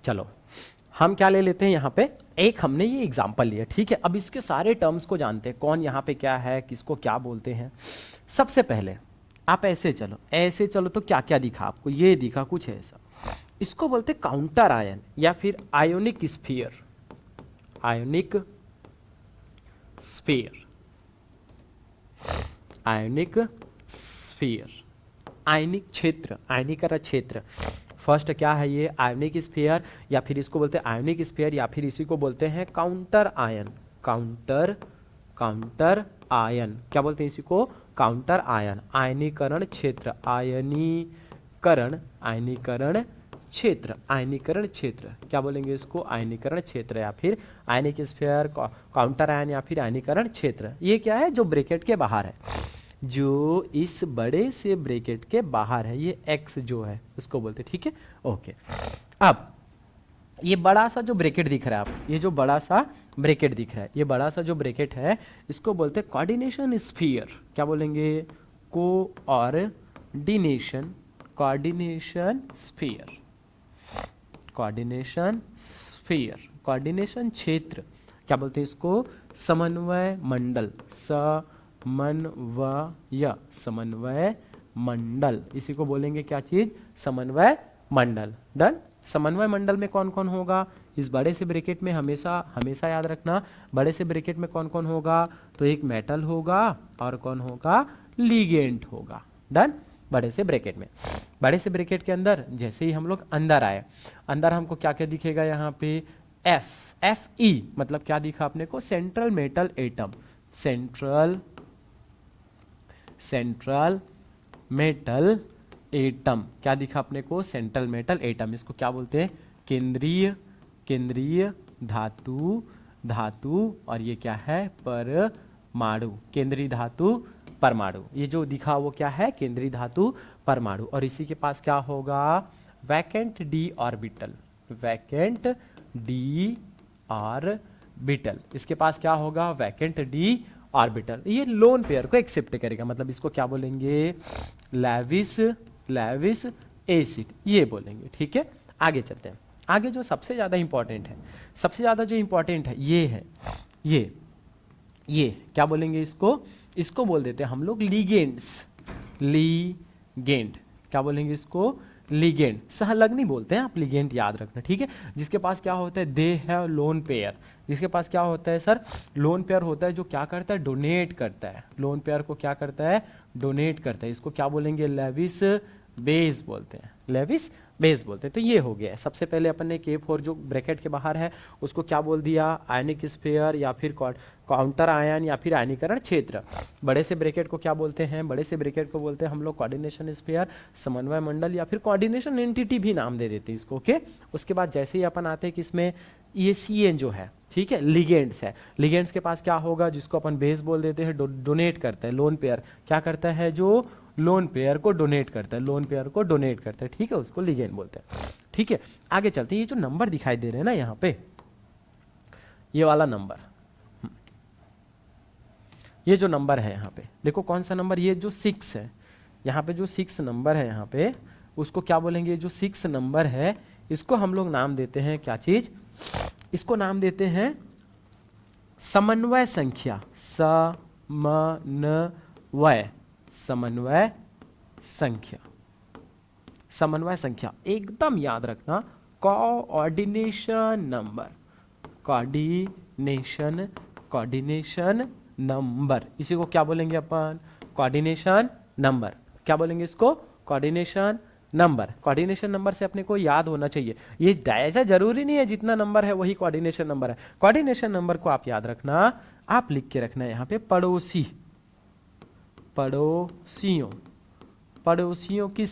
चलो हम क्या ले लेते हैं यहाँ पे, एक हमने ये एग्जाम्पल लिया, ठीक है। अब इसके सारे टर्म्स को जानते हैं, कौन यहाँ पे क्या है, किसको क्या बोलते हैं। सबसे पहले आप ऐसे चलो तो क्या क्या दिखा आपको, ये दिखा कुछ ऐसा, इसको बोलते काउंटर आयन या फिर ionic sphere, ionic sphere, ionic sphere, आयनिक क्षेत्र, आयनीकरण क्षेत्र। फर्स्ट क्या है ये, आयोनिक स्फीयर, या फिर इसको बोलते हैं आयोनिक स्फीयर, या फिर इसी को बोलते हैं काउंटर आयन, काउंटर आयन, क्या बोलते हैं इसी को, काउंटर आयन, आयनीकरण क्षेत्र, आयनीकरण क्षेत्र, आयनीकरण क्षेत्र, क्या बोलेंगे इसको, आयनीकरण क्षेत्र, या फिर आयनिक स्फीयर, काउंटर आयन, या फिर आयनीकरण क्षेत्र। ये क्या है, जो ब्रैकेट के बाहर है, जो इस बड़े से ब्रैकेट के बाहर है, ये x जो है उसको बोलते हैं, ठीक है, ओके। अब ये बड़ा सा जो ब्रैकेट दिख रहा है आप, ये जो बड़ा सा ब्रैकेट दिख रहा है, ये बड़ा सा जो ब्रैकेट है, इसको बोलते हैं कोऑर्डिनेशन स्फीयर, क्या बोलेंगे, coordination, coordination sphere, coordination sphere, coordination क्षेत्र, क्या बोलते हैं इसको, समन्वय मंडल, समन्वय मंडल, इसी को बोलेंगे क्या चीज, समन्वय मंडल। डन। समन्वय मंडल में कौन कौन होगा, इस बड़े से ब्रैकेट में हमेशा हमेशा याद रखना, बड़े से ब्रैकेट में कौन कौन होगा, तो एक मेटल होगा और कौन होगा, लिगेंड होगा। डन। बड़े से ब्रैकेट में, बड़े से ब्रैकेट के अंदर जैसे ही हम लोग अंदर आए, अंदर हमको क्या क्या दिखेगा यहाँ पे, Fe, मतलब क्या दिखा अपने को, central metal atom, central metal atom, क्या दिखा अपने को, सेंट्रल मेटल एटम, इसको क्या बोलते हैं, केंद्रीय धातु, और ये क्या है, परमाणु, केंद्रीय धातु परमाणु, ये जो दिखा वो क्या है, केंद्रीय धातु परमाणु। और इसी के पास क्या होगा, vacant D orbital, vacant D orbital, इसके पास क्या होगा, वैकेंट डी ऑर्बिटल। ये लोन पेयर को एक्सेप्ट करेगा, मतलब इसको क्या बोलेंगे, लेविस एसिड, ये बोलेंगे, ठीक है। आगे चलते हैं, आगे जो सबसे ज्यादा इंपॉर्टेंट है, सबसे ज्यादा जो इंपॉर्टेंट है ये है, ये क्या बोलेंगे इसको बोल देते हैं हम लोग लिगेंड्स, लिगेंड, क्या बोलेंगे इसको, लिगेंड, सहलग्नी बोलते हैं आप, लिगेंड याद रखना, ठीक है। जिसके पास क्या होता है, दे हैव लोन पेयर, जिसके पास क्या होता है सर, लोन पेयर होता है, जो क्या करता है, डोनेट करता है, लोन पेयर को क्या करता है, डोनेट करता है, इसको क्या बोलेंगे, लेविस बेस बोलते हैं, लेविस बेस बोलते हैं। तो ये हो गया, सबसे पहले अपन ने K4 जो ब्रैकेट के बाहर है उसको क्या बोल दिया, आयनिक स्फीयर या फिर काउंटर आयन या फिर आयनीकरण क्षेत्र। बड़े से ब्रैकेट को क्या बोलते हैं, बड़े से ब्रैकेट को बोलते हैं हम लोग कोऑर्डिनेशन स्फीयर, समन्वय मंडल, या फिर कोऑर्डिनेशन एंटिटी भी नाम दे देते हैं इसको, ओके। उसके बाद जैसे ही अपन आते हैं कि इसमें ये CN जो है, ठीक है, लिगेंड्स है, लिगेंड्स के पास क्या होगा, जिसको अपन बेस बोल देते हैं, डोनेट करता है, लोन पेयर क्या करता है, जो लोन पेयर को डोनेट करता है, लोन पेयर को डोनेट करता है, ठीक है, उसको लिगेंड बोलते हैं, ठीक है। आगे चलते हैं, ये जो नंबर दिखाई दे रहे हैं ना यहाँ पे, ये वाला नंबर, ये जो नंबर है यहाँ पे देखो कौन सा नंबर, ये जो 6 है, यहाँ पे जो 6 नंबर है यहाँ पे, उसको क्या बोलेंगे, जो 6 नंबर है इसको हम लोग नाम देते हैं क्या चीज, इसको नाम देते हैं समन्वय संख्या, समन्वय संख्या, समन्वय संख्या, एकदम याद रखना, कोऑर्डिनेशन नंबर, कोऑर्डिनेशन नंबर, इसी को क्या बोलेंगे अपन, कोऑर्डिनेशन नंबर, क्या बोलेंगे इसको, कोऑर्डिनेशन नंबर। कोऑर्डिनेशन नंबर से अपने को याद होना चाहिए, ये ऐसा जरूरी नहीं है जितना नंबर है वही कोऑर्डिनेशन नंबर है, कोऑर्डिनेशन नंबर को आप याद रखना, आप लिख के रखना यहाँ पे, पड़ोसियों की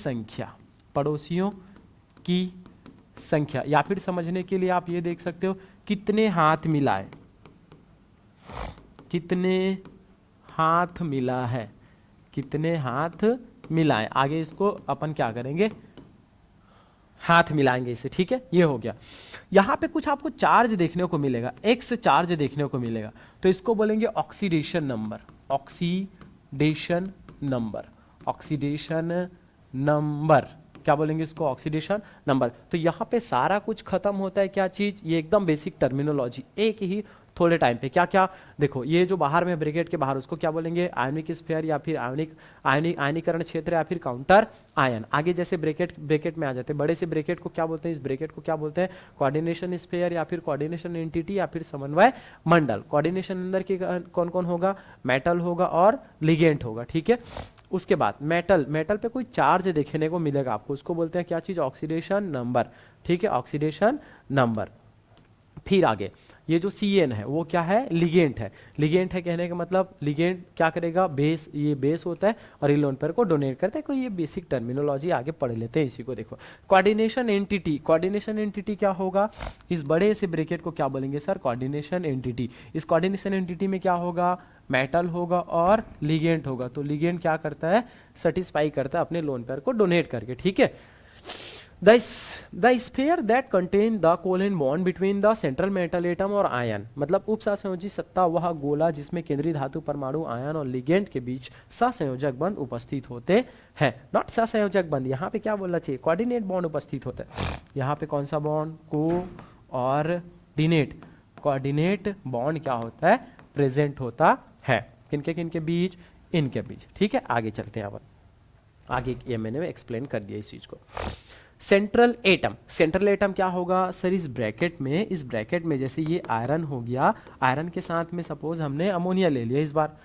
संख्या, या फिर समझने के लिए आप ये देख सकते हो, कितने हाथ मिलाए, कितने हाथ मिला है, कितने हाथ मिलाए, आगे इसको अपन क्या करेंगे, हाथ मिलाएंगे इसे, ठीक है, ये हो गया। यहाँ पे कुछ आपको चार्ज देखने को मिलेगा, एक्स चार्ज देखने को मिलेगा, तो इसको बोलेंगे ऑक्सीडेशन नंबर, ऑक्सीडेशन नंबर, क्या बोलेंगे इसको, ऑक्सीडेशन नंबर। तो यहाँ पे सारा कुछ खत्म होता है, क्या चीज, ये एकदम बेसिक टर्मिनोलॉजी, एक ही थोड़े टाइम पे क्या क्या। देखो ये जो बाहर में ब्रैकेट के बाहर, उसको क्या बोलेंगे, आयनिक स्फीयर या फिर आयनीकरण क्षेत्र या फिर काउंटर आयन। आगे जैसे ब्रैकेट में आ जाते हैं, बड़े से ब्रैकेट को क्या बोलते हैं, इस ब्रैकेट को क्या बोलते हैं, कोऑर्डिनेशन स्फीयर या फिर कोऑर्डिनेशन एंटिटी या फिर समन्वय मंडल। कोऑर्डिनेशन अंदर के कौन कौन होगा, मेटल होगा और लिगेंड होगा, ठीक है। उसके बाद मेटल पे कोई चार्ज देखने को मिलेगा आपको, उसको बोलते हैं क्या चीज, ऑक्सीडेशन नंबर, ठीक है, ऑक्सीडेशन नंबर। फिर आगे ये जो CN है वो क्या है, लिगेंड है। लिगेंड है कहने का मतलब, लिगेंड क्या करेगा, बेस, ये बेस होता है और ये लोन पेयर को डोनेट करता है। कोई ये बेसिक टर्मिनोलॉजी आगे पढ़ लेते हैं इसी को। देखो कोऑर्डिनेशन एंटिटी, कोऑर्डिनेशन एंटिटी क्या होगा, इस बड़े से ब्रैकेट को क्या बोलेंगे सर, कोऑर्डिनेशन एंटिटी। इस कोऑर्डिनेशन एंटिटी में क्या होगा, मेटल होगा और लिगेंड होगा। तो लिगेंड क्या करता है, सेटिस्फाई करता है अपने लोन पेयर को डोनेट करके, ठीक है। The sphere that contain the covalent bond between the central metal atom और आयन, मतलब उपसहसंयोजी सत्ता वह गोला जिसमें केंद्रीय धातु परमाणु आयन और लिगेंड के बीच सहसंयोजक बंध उपस्थित होते हैं। नॉट सहसंयोजक बंध, यहाँ पे क्या बोलना चाहिए, कोऑर्डिनेट बॉन्ड उपस्थित होता है। यहाँ पे कौन सा बॉन्ड, कोऑर्डिनेट बॉन्ड क्या होता है, प्रेजेंट होता है। किनके बीच, इनके बीच, ठीक है। आगे चलते हैं, अब आगे ये मैंने एक्सप्लेन कर दिया इस चीज को। सेंट्रल एटम क्या होगा सर, इस ब्रैकेट में जैसे ये आयरन हो गया, आयरन के साथ में सपोज हमने अमोनिया ले लिया, इस बार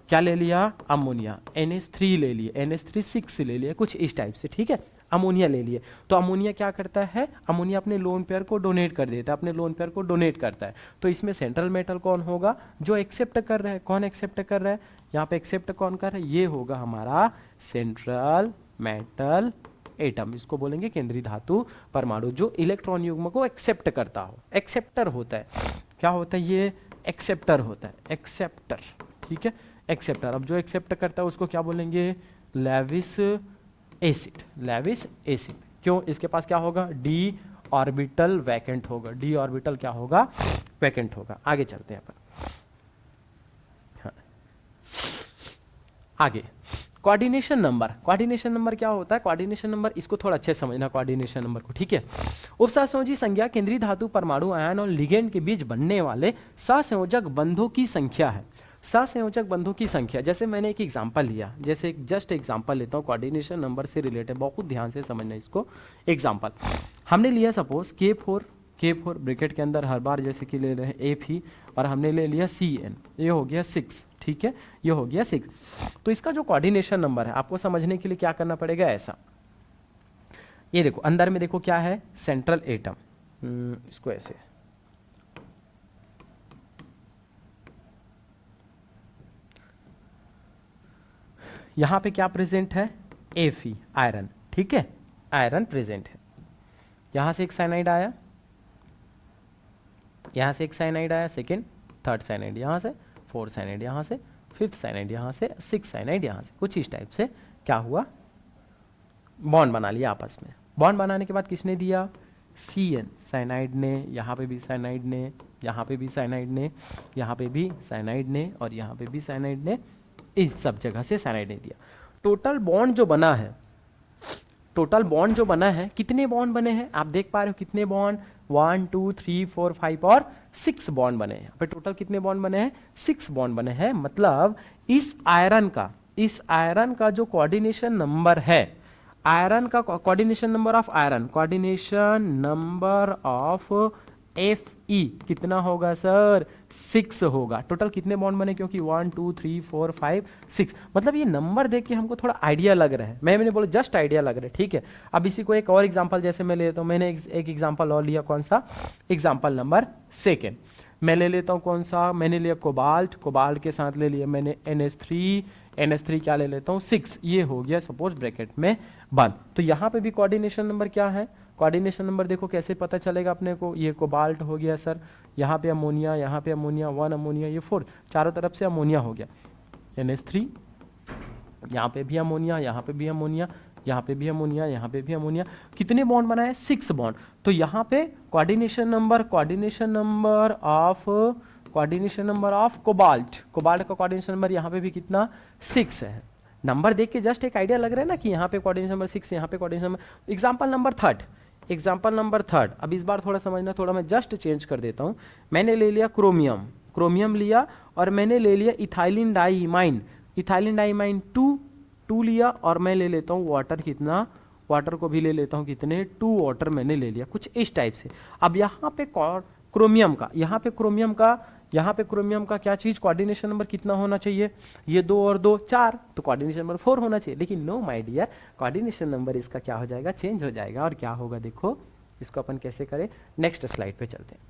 क्या ले लिया, अमोनिया, NH3 ले लिए, NH3 ले लिए, कुछ इस टाइप से, ठीक है। अमोनिया ले लिए, तो अमोनिया क्या करता है, अमोनिया अपने लोन पेयर को डोनेट कर देता है, अपने लोन पेयर को डोनेट करता है। तो इसमें सेंट्रल मेटल कौन होगा, जो एक्सेप्ट कर रहा है, कौन एक्सेप्ट कर रहा है, यहाँ पे एक्सेप्ट कौन कर रहा है, ये होगा हमारा सेंट्रल मेटल एटम, इसको बोलेंगे केंद्रीय धातु परमाणु, जो इलेक्ट्रॉन युग्म को एक्सेप्ट करता हो, एक्सेप्टर होता है। क्या होता है ये, एक्सेप्टर होता है, एक्सेप्टर, ठीक है, एक्सेप्टर। अब जो एक्सेप्ट करता है उसको क्या बोलेंगे, लेविस एसिड। क्यों, इसके पास क्या होगा, d ऑर्बिटल वैकेंट होगा, d ऑर्बिटल क्या होगा, वैकेंट होगा। आगे चलते हैं अपन, हाँ। आगे कोऑर्डिनेशन नंबर क्या होता है, कोऑर्डिनेशन नंबर, इसको थोड़ा अच्छे समझना कोऑर्डिनेशन नंबर को, ठीक है। उपसहसंयोजी संख्या केंद्रीय धातु परमाणु आयन और लिगेंड के बीच बनने वाले सहसंयोजक बंधों की संख्या है। सहसंयोजक बंधों की संख्या, जैसे मैंने एक एग्जांपल लिया, जैसे एक जस्ट एग्जांपल लेता हूँ कोऑर्डिनेशन नंबर से रिलेटेड, बहुत ध्यान से समझना इसको। एग्जांपल हमने लिया सपोज K4 ब्रैकेट के अंदर हर बार जैसे कि ले रहे हैं Fe, और हमने ले लिया CN, ये हो गया 6, ठीक है, ये हो गया 6। तो इसका जो कोऑर्डिनेशन नंबर है आपको समझने के लिए क्या करना पड़ेगा, ऐसा, ये देखो अंदर में देखो क्या है, सेंट्रल एटम, इसको ऐसे, यहां पे क्या प्रेजेंट है, Fe, आयरन, ठीक है, आयरन प्रेजेंट है। यहां से एक साइनाइड आया, यहां से एक साइनाइड आया, सेकेंड थर्ड साइनाइड, यहां से 4 साइनाइड, यहां से 5th साइनाइड, यहां से 6 साइनाइड, यहां से कुछ इस टाइप से क्या हुआ, बॉन्ड बना लिया आपस में। बॉन्ड बनाने के बाद किसने दिया, CN, साइनाइड ने, यहाँ पे भी साइनाइड ने, यहाँ पे भी साइनाइड ने, यहाँ पे भी साइनाइड ने, और यहाँ पे भी साइनाइड ने, इस सब जगह से साइनाइड ने दिया। टोटल बॉन्ड जो बना है, कितने बॉन्ड बने हैं आप देख पा रहे हो, कितने बॉन्ड, 1 2 3 4 5 और 6 बॉन्ड बने हैं। पे टोटल कितने बॉन्ड बने हैं, 6 बॉन्ड बने हैं। मतलब इस आयरन का जो कोऑर्डिनेशन नंबर है, आयरन का कोऑर्डिनेशन नंबर ऑफ Fe कितना होगा सर, 6 होगा। टोटल कितने बॉन्ड बने, क्योंकि 1 2 3 4 5 6, मतलब ये नंबर देख के हमको थोड़ा आइडिया लग रहा है, मैंने बोला जस्ट आइडिया लग रहा है, ठीक है। अब इसी को एक और एग्जांपल जैसे मैं ले लेता हूँ, मैंने एक एग्जांपल और लिया, कौन सा, एग्जांपल नंबर 2 मैं ले लेता हूँ, कौन सा, मैंने लिया कोबाल्ट के साथ ले लिया मैंने NH3 क्या ले लेता हूँ, 6, ये हो गया सपोज ब्रैकेट में बंद। तो यहाँ पे भी कोऑर्डिनेशन नंबर क्या है, कोऑर्डिनेशन नंबर देखो कैसे पता चलेगा अपने को, ये कोबाल्ट हो गया सर, यहाँ पे अमोनिया, 1 अमोनिया, ये 4, चारों तरफ से अमोनिया हो गया, NH3, यहाँ पे भी अमोनिया, यहाँ पे भी अमोनिया, यहाँ पे भी अमोनिया, यहाँ पे भी अमोनिया, कितने बॉन्ड बनाए, 6 बॉन्ड। तो यहाँ पे कोऑर्डिनेशन नंबर ऑफ कोबाल्ट का कोऑर्डिनेशन नंबर यहाँ पे भी कितना, 6 है, नंबर देख के जस्ट एक आइडिया लग रहा है ना कि यहाँ पे कोऑर्डिनेशन नंबर 6, यहाँ पे coordination number. Example number third, अब इस बार थोड़ा समझना, थोड़ा मैं जस्ट चेंज कर देता हूँ। मैंने ले लिया क्रोमियम लिया, और मैंने ले लिया इथाइलिन डाइमाइन 2 लिया, और मैं ले लेता हूँ वाटर, कितना वाटर को भी ले लेता हूँ, कितने 2 वाटर मैंने ले लिया, कुछ इस टाइप से। अब यहाँ पे क्रोमियम का क्या चीज, कोऑर्डिनेशन नंबर कितना होना चाहिए, ये 2 और 2 4, तो कोऑर्डिनेशन नंबर 4 होना चाहिए। लेकिन no my dear, coordination number इसका क्या हो जाएगा, चेंज हो जाएगा। और क्या होगा देखो, इसको अपन कैसे करें, नेक्स्ट स्लाइड पे चलते हैं।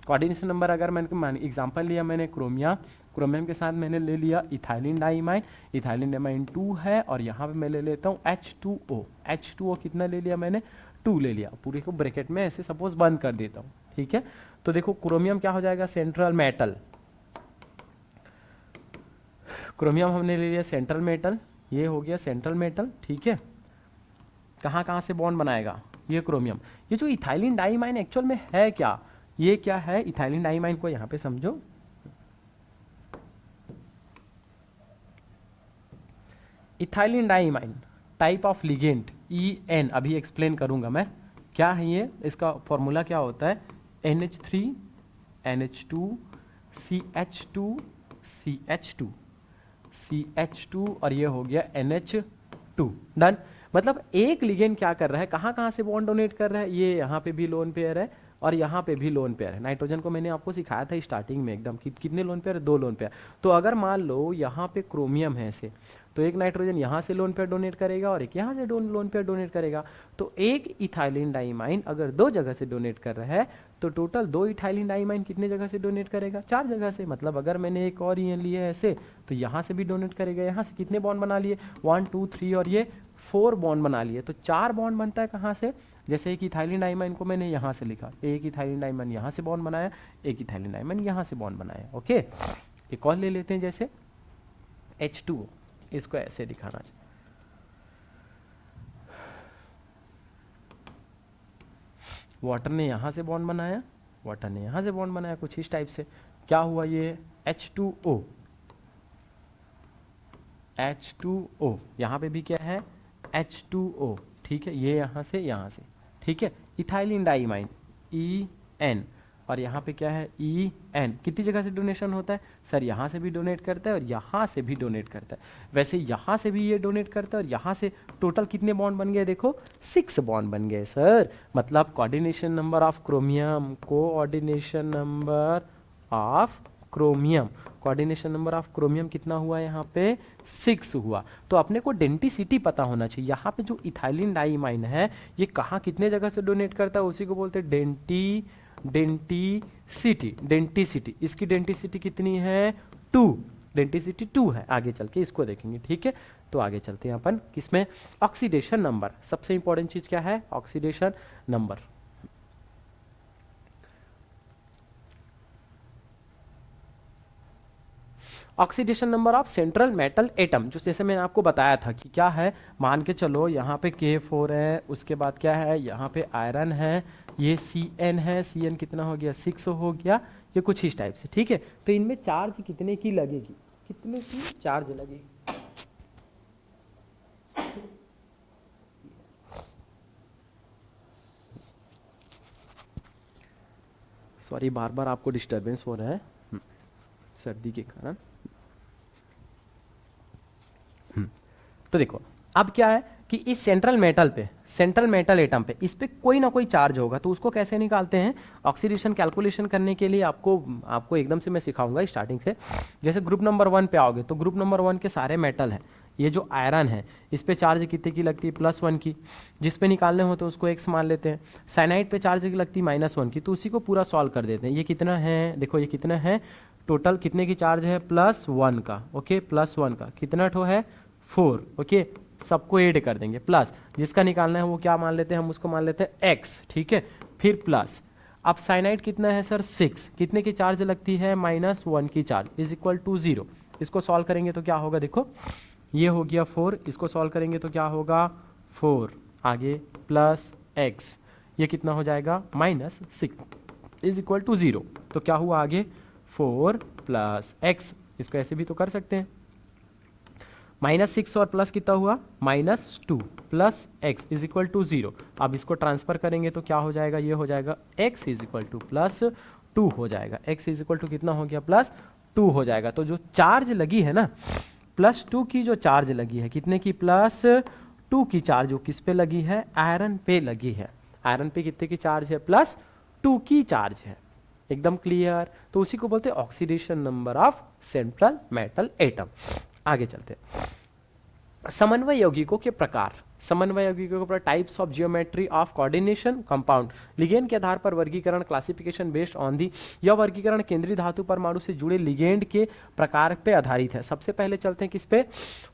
कोऑर्डिनेशन नंबर अगर मैंने एग्जांपल लिया, मैंने क्रोमियम के साथ मैंने ले लिया इथाइलिन डाइमाइन 2 है, और यहाँ पे मैं ले लेता हूँ H2O कितना ले लिया मैंने, 2 ले लिया। पूरे को ब्रैकेट में ऐसे सपोज बंद कर देता हूँ, ठीक है। तो देखो क्रोमियम क्या हो जाएगा, सेंट्रल मेटल, क्रोमियम हमने ले लिया सेंट्रल मेटल, ये हो गया सेंट्रल मेटल, ठीक है। कहाँ से बॉन्ड बनाएगा, ये क्रोमियम। ये जो इथाइलिन डाइमाइन एक्चुअल में है क्या, ये क्या है, इथाइलिन डाइमाइन को यहाँ पे समझो। Ethylene diamine type of ligand EN, अभी एक्सप्लेन करूंगा मैं क्या है ये। इसका फॉर्मूला क्या होता है, NH3 NH2 CH2 और ये हो गया NH2, डन। मतलब एक लिगेंड क्या कर रहा है, कहाँ से बॉन्ड डोनेट कर रहा है, ये यहाँ पे भी लोन पेयर है और यहाँ पे भी लोन पेयर है। नाइट्रोजन को मैंने आपको सिखाया था स्टार्टिंग में एकदम कि कितने लोन पेयर, 2 लोन पेयर। तो अगर मान लो यहाँ पे क्रोमियम है ऐसे, तो एक नाइट्रोजन यहाँ से लोन पेयर डोनेट करेगा और एक यहाँ से लोन पेयर डोनेट करेगा। तो एक इथाइलिन डाइमाइन अगर 2 जगह से डोनेट कर रहा है, तो टोटल 2 इथाइलिन डाइमाइन कितने जगह से डोनेट करेगा, 4 जगह से। मतलब अगर मैंने एक और ये लिए ऐसे, तो यहाँ से भी डोनेट करेगा। यहाँ से कितने बॉन्ड बना लिए, 1 2 3 और ये 4 बॉन्ड बना लिए। तो 4 बॉन्ड बनता है कहाँ से, जैसे एक इथाइलिन डाइमाइन को मैंने यहाँ से लिखा, एक इथाइलिन डाइमाइन यहाँ से बॉन्ड बनाया, एक इथाइलिन डाइमाइन यहाँ से बॉन्ड बनाया, ओके। एक और ले लेते हैं, जैसे H2O, इसको ऐसे दिखाना चाहिए। वाटर ने यहाँ से बॉन्ड बनाया, वाटर ने यहाँ से बॉन्ड बनाया, कुछ इस टाइप से। क्या हुआ, ये H2O यहाँ पे भी क्या है, H2O, ठीक है। ये यहाँ से, ठीक है। इथाइलिन डाइमाइन EN, और यहाँ पे क्या है EN। कितनी जगह से डोनेशन होता है सर, यहाँ से भी डोनेट करता है और यहाँ से भी डोनेट करता है। वैसे यहाँ से भी ये डोनेट करता है और यहाँ से। टोटल कितने बॉन्ड बन गए, देखो 6 बॉन्ड बन गए सर। मतलब coordination number of chromium, coordination number of chromium कितना हुआ, यहाँ पे 6 हुआ। तो अपने को डेंटिसिटी पता होना चाहिए। यहाँ पे जो इथाइलिन डाइमाइन है, ये कहाँ कितने जगह से डोनेट करता है, उसी को बोलते हैं डेंटिसिटी। इसकी डेंटिसिटी कितनी है, 2, डेंटिसिटी 2 है। आगे चल के इसको देखेंगे, ठीक है। तो आगे चलते हैं अपन किसमें, ऑक्सीडेशन नंबर। सबसे इंपॉर्टेंट चीज क्या है, oxidation number. Oxidation number of central metal atom, जो जैसे मैंने आपको बताया था कि क्या है, मान के चलो यहाँ पे K4 है, उसके बाद क्या है, यहाँ पे आयरन है, ये Cn है, Cn कितना हो गया, 6 हो गया, ये कुछ इस टाइप से, ठीक है। तो इनमें चार्ज कितने की लगेगी, कितने की चार्ज लगेगी, सॉरी बार बार आपको डिस्टरबेंस हो रहा है सर्दी के कारण। तो देखो अब क्या है कि इस सेंट्रल मेटल एटम पे इस पे कोई ना कोई चार्ज होगा। तो उसको कैसे निकालते हैं, ऑक्सीडेशन कैलकुलेशन करने के लिए आपको एकदम से मैं सिखाऊंगा स्टार्टिंग से। जैसे ग्रुप नंबर 1 पे आओगे, तो ग्रुप नंबर 1 के सारे मेटल हैं। ये जो आयरन है, इस पे चार्ज कितने की लगती है, +1 की। जिस पे निकालने हो तो उसको x मान लेते हैं। साइनाइड पे चार्ज की लगती है -1 की, तो उसी को पूरा सॉल्व कर देते हैं। ये कितना है, देखो ये कितना है, टोटल कितने की चार्ज है, +1 का, ओके, +1 का कितना ठो है, 4, ओके। सबको ऐड कर देंगे, प्लस जिसका निकालना है वो क्या मान लेते हैं, हम उसको मान लेते हैं x, ठीक है, फिर प्लस। अब साइनाइड कितना है सर, 6, कितने की चार्ज लगती है, -1 की चार्ज, इज इक्वल टू 0। इसको सॉल्व करेंगे तो क्या होगा, देखो ये हो गया 4, इसको सॉल्व करेंगे तो क्या होगा 4, आगे प्लस x, ये कितना हो जाएगा -6 इज इक्वल टू 0। तो क्या हुआ आगे 4 + x, इसको ऐसे भी तो कर सकते हैं। -6 और प्लस कितना हुआ, -2 plus x is equal to 0। अब इसको ट्रांसफर करेंगे तो क्या हो जाएगा, ये हो जाएगा x इज इक्वल टू +2 हो जाएगा, x इज इक्वल टू कितना हो गया, +2 हो जाएगा। तो जो चार्ज लगी है ना, +2 की जो चार्ज लगी है, कितने की, +2 की चार्ज जो किस पे लगी है, आयरन पे लगी है। आयरन पे कितने की चार्ज है, +2 की चार्ज है। एकदम क्लियर। तो उसी को बोलते हैं oxidation number of central metal atom. आगे चलते हैं। समन्वय यौगिकों के प्रकार, समन्वय यौगिकों के प्रकार, types of geometry of coordination compound, ligand के आधार पर वर्गीकरण, क्लासिफिकेशन बेस्ड ऑन दी, यह वर्गीकरण केंद्रीय धातु परमाणु से जुड़े लिगेंड के प्रकार पे आधारित है। सबसे पहले चलते हैं किस पे,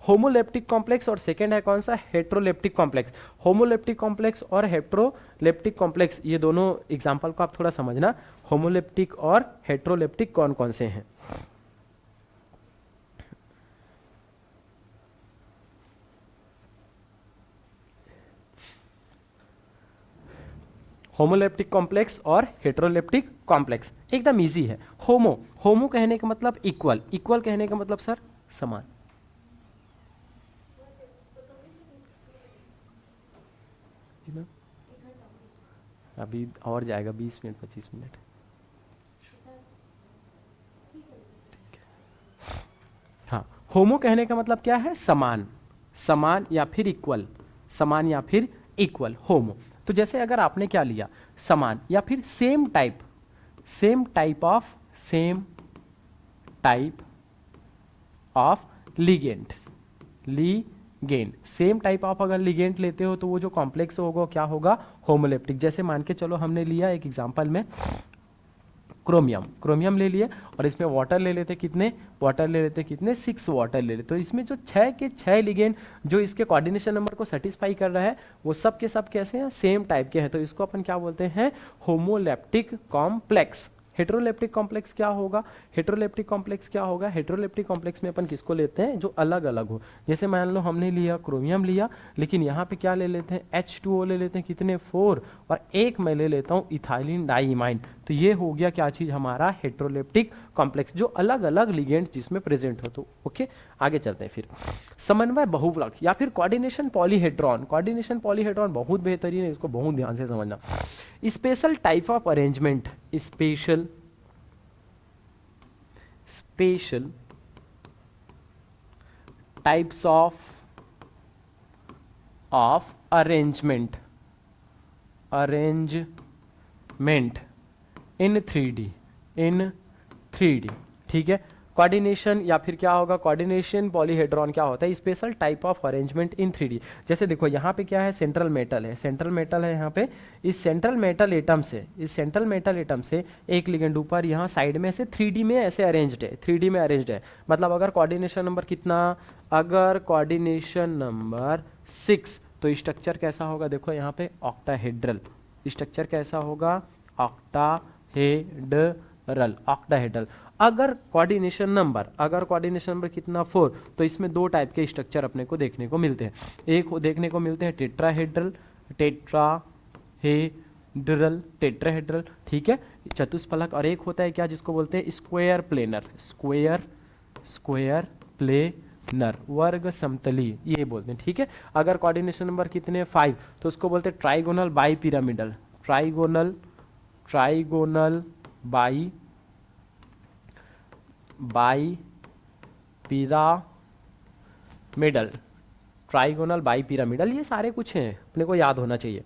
होमोलेप्टिक कॉम्प्लेक्स, और सेकंड है कौन सा, हेट्रोलेप्टिक कॉम्प्लेक्स। होमोलेप्टिक कॉम्प्लेक्स और हेट्रोलेप्टिक कॉम्प्लेक्स, ये दोनों एग्जाम्पल को आप थोड़ा समझना, होमोलेप्टिक और हेट्रोलेप्टिक कौन कौन से हैं। होमोलेप्टिक कॉम्प्लेक्स और हेट्रोलेप्टिक कॉम्प्लेक्स एकदम इजी है। होमो, होमो कहने का मतलब इक्वल, इक्वल कहने का मतलब सर समान। अभी और जाएगा 20 मिनट 25 मिनट। हाँ, होमो कहने का मतलब क्या है, समान, समान या फिर इक्वल, समान या फिर इक्वल, होमो। तो जैसे अगर आपने क्या लिया, समान या फिर same type, same type of ligand, ligand, same type of अगर लिगेंड लेते हो तो वो जो कॉम्प्लेक्स होगा क्या होगा, होमोलेप्टिक। जैसे मान के चलो हमने लिया एक एग्जांपल में क्रोमियम, क्रोमियम ले लिए और इसमें वाटर ले लेते, कितने वाटर ले लेते, कितने 6 वाटर ले लेते। तो इसमें जो 6 के 6 लिगेंड जो इसके कोऑर्डिनेशन नंबर को सेटिस्फाई कर रहा है वो सब के सब कैसे हैं, सेम टाइप के हैं। तो इसको अपन क्या बोलते हैं, होमोलेप्टिक कॉम्प्लेक्स। हेट्रोलेप्टिक कॉम्प्लेक्स क्या होगा, हेट्रोलेप्टिक कॉम्प्लेक्स क्या होगा, हेट्रोलेप्टिक कॉम्प्लेक्स में अपन किसको लेते हैं, जो अलग अलग हो। जैसे मान लो हमने लिया क्रोमियम लिया, लेकिन यहाँ पे क्या ले लेते हैं, H2O ले लेते हैं, कितने 4, और एक मैं ले लेता हूँ इथाइलिन डाइमाइन। तो ये हो गया क्या चीज हमारा, हेट्रोलेप्टिक कॉम्प्लेक्स, जो अलग अलग लिगेंड जिसमें प्रेजेंट हो। तो ओके, आगे चलते हैं फिर। समन्वय बहुपलक या फिर कोऑर्डिनेशन पॉलीहेड्रॉन, कोऑर्डिनेशन पॉलीहेड्रॉन बहुत बेहतरीन है, इसको बहुत ध्यान से समझना। Special type of arrangement, special types of arrangement in 3D, ठीक है। कोऑर्डिनेशन या फिर क्या होगा, कोऑर्डिनेशन पॉलीहेड्रॉन क्या होता है, special type of arrangement in 3D। जैसे देखो यहाँ पे क्या है, सेंट्रल मेटल है, सेंट्रल मेटल है यहाँ पे, इस सेंट्रल मेटल एटम से एक लिगेंड ऊपर यहाँ साइड में से 3D में ऐसे अरेंज्ड है, 3D में अरेंज्ड है। मतलब अगर कोऑर्डिनेशन नंबर कितना, अगर कोऑर्डिनेशन नंबर 6, तो स्ट्रक्चर कैसा होगा, देखो यहाँ पे ऑक्टाहेड्रल, स्ट्रक्चर कैसा होगा, ऑक्टाहेड्रल। अगर कोऑर्डिनेशन नंबर कितना 4, तो इसमें दो टाइप के स्ट्रक्चर अपने को देखने को मिलते हैं। एक देखने को मिलते हैं टेट्राहेड्रल, ठीक है, चतुष्फलक, और एक होता है क्या, जिसको बोलते हैं स्क्वायर प्लेनर, वर्ग समतलीय, ये बोलते हैं, ठीक है। अगर कोऑर्डिनेशन नंबर कितने 5, तो उसको बोलते हैं trigonal bi pyramidal, trigonal bi pyramidal, ये सारे कुछ हैं, अपने को याद होना चाहिए।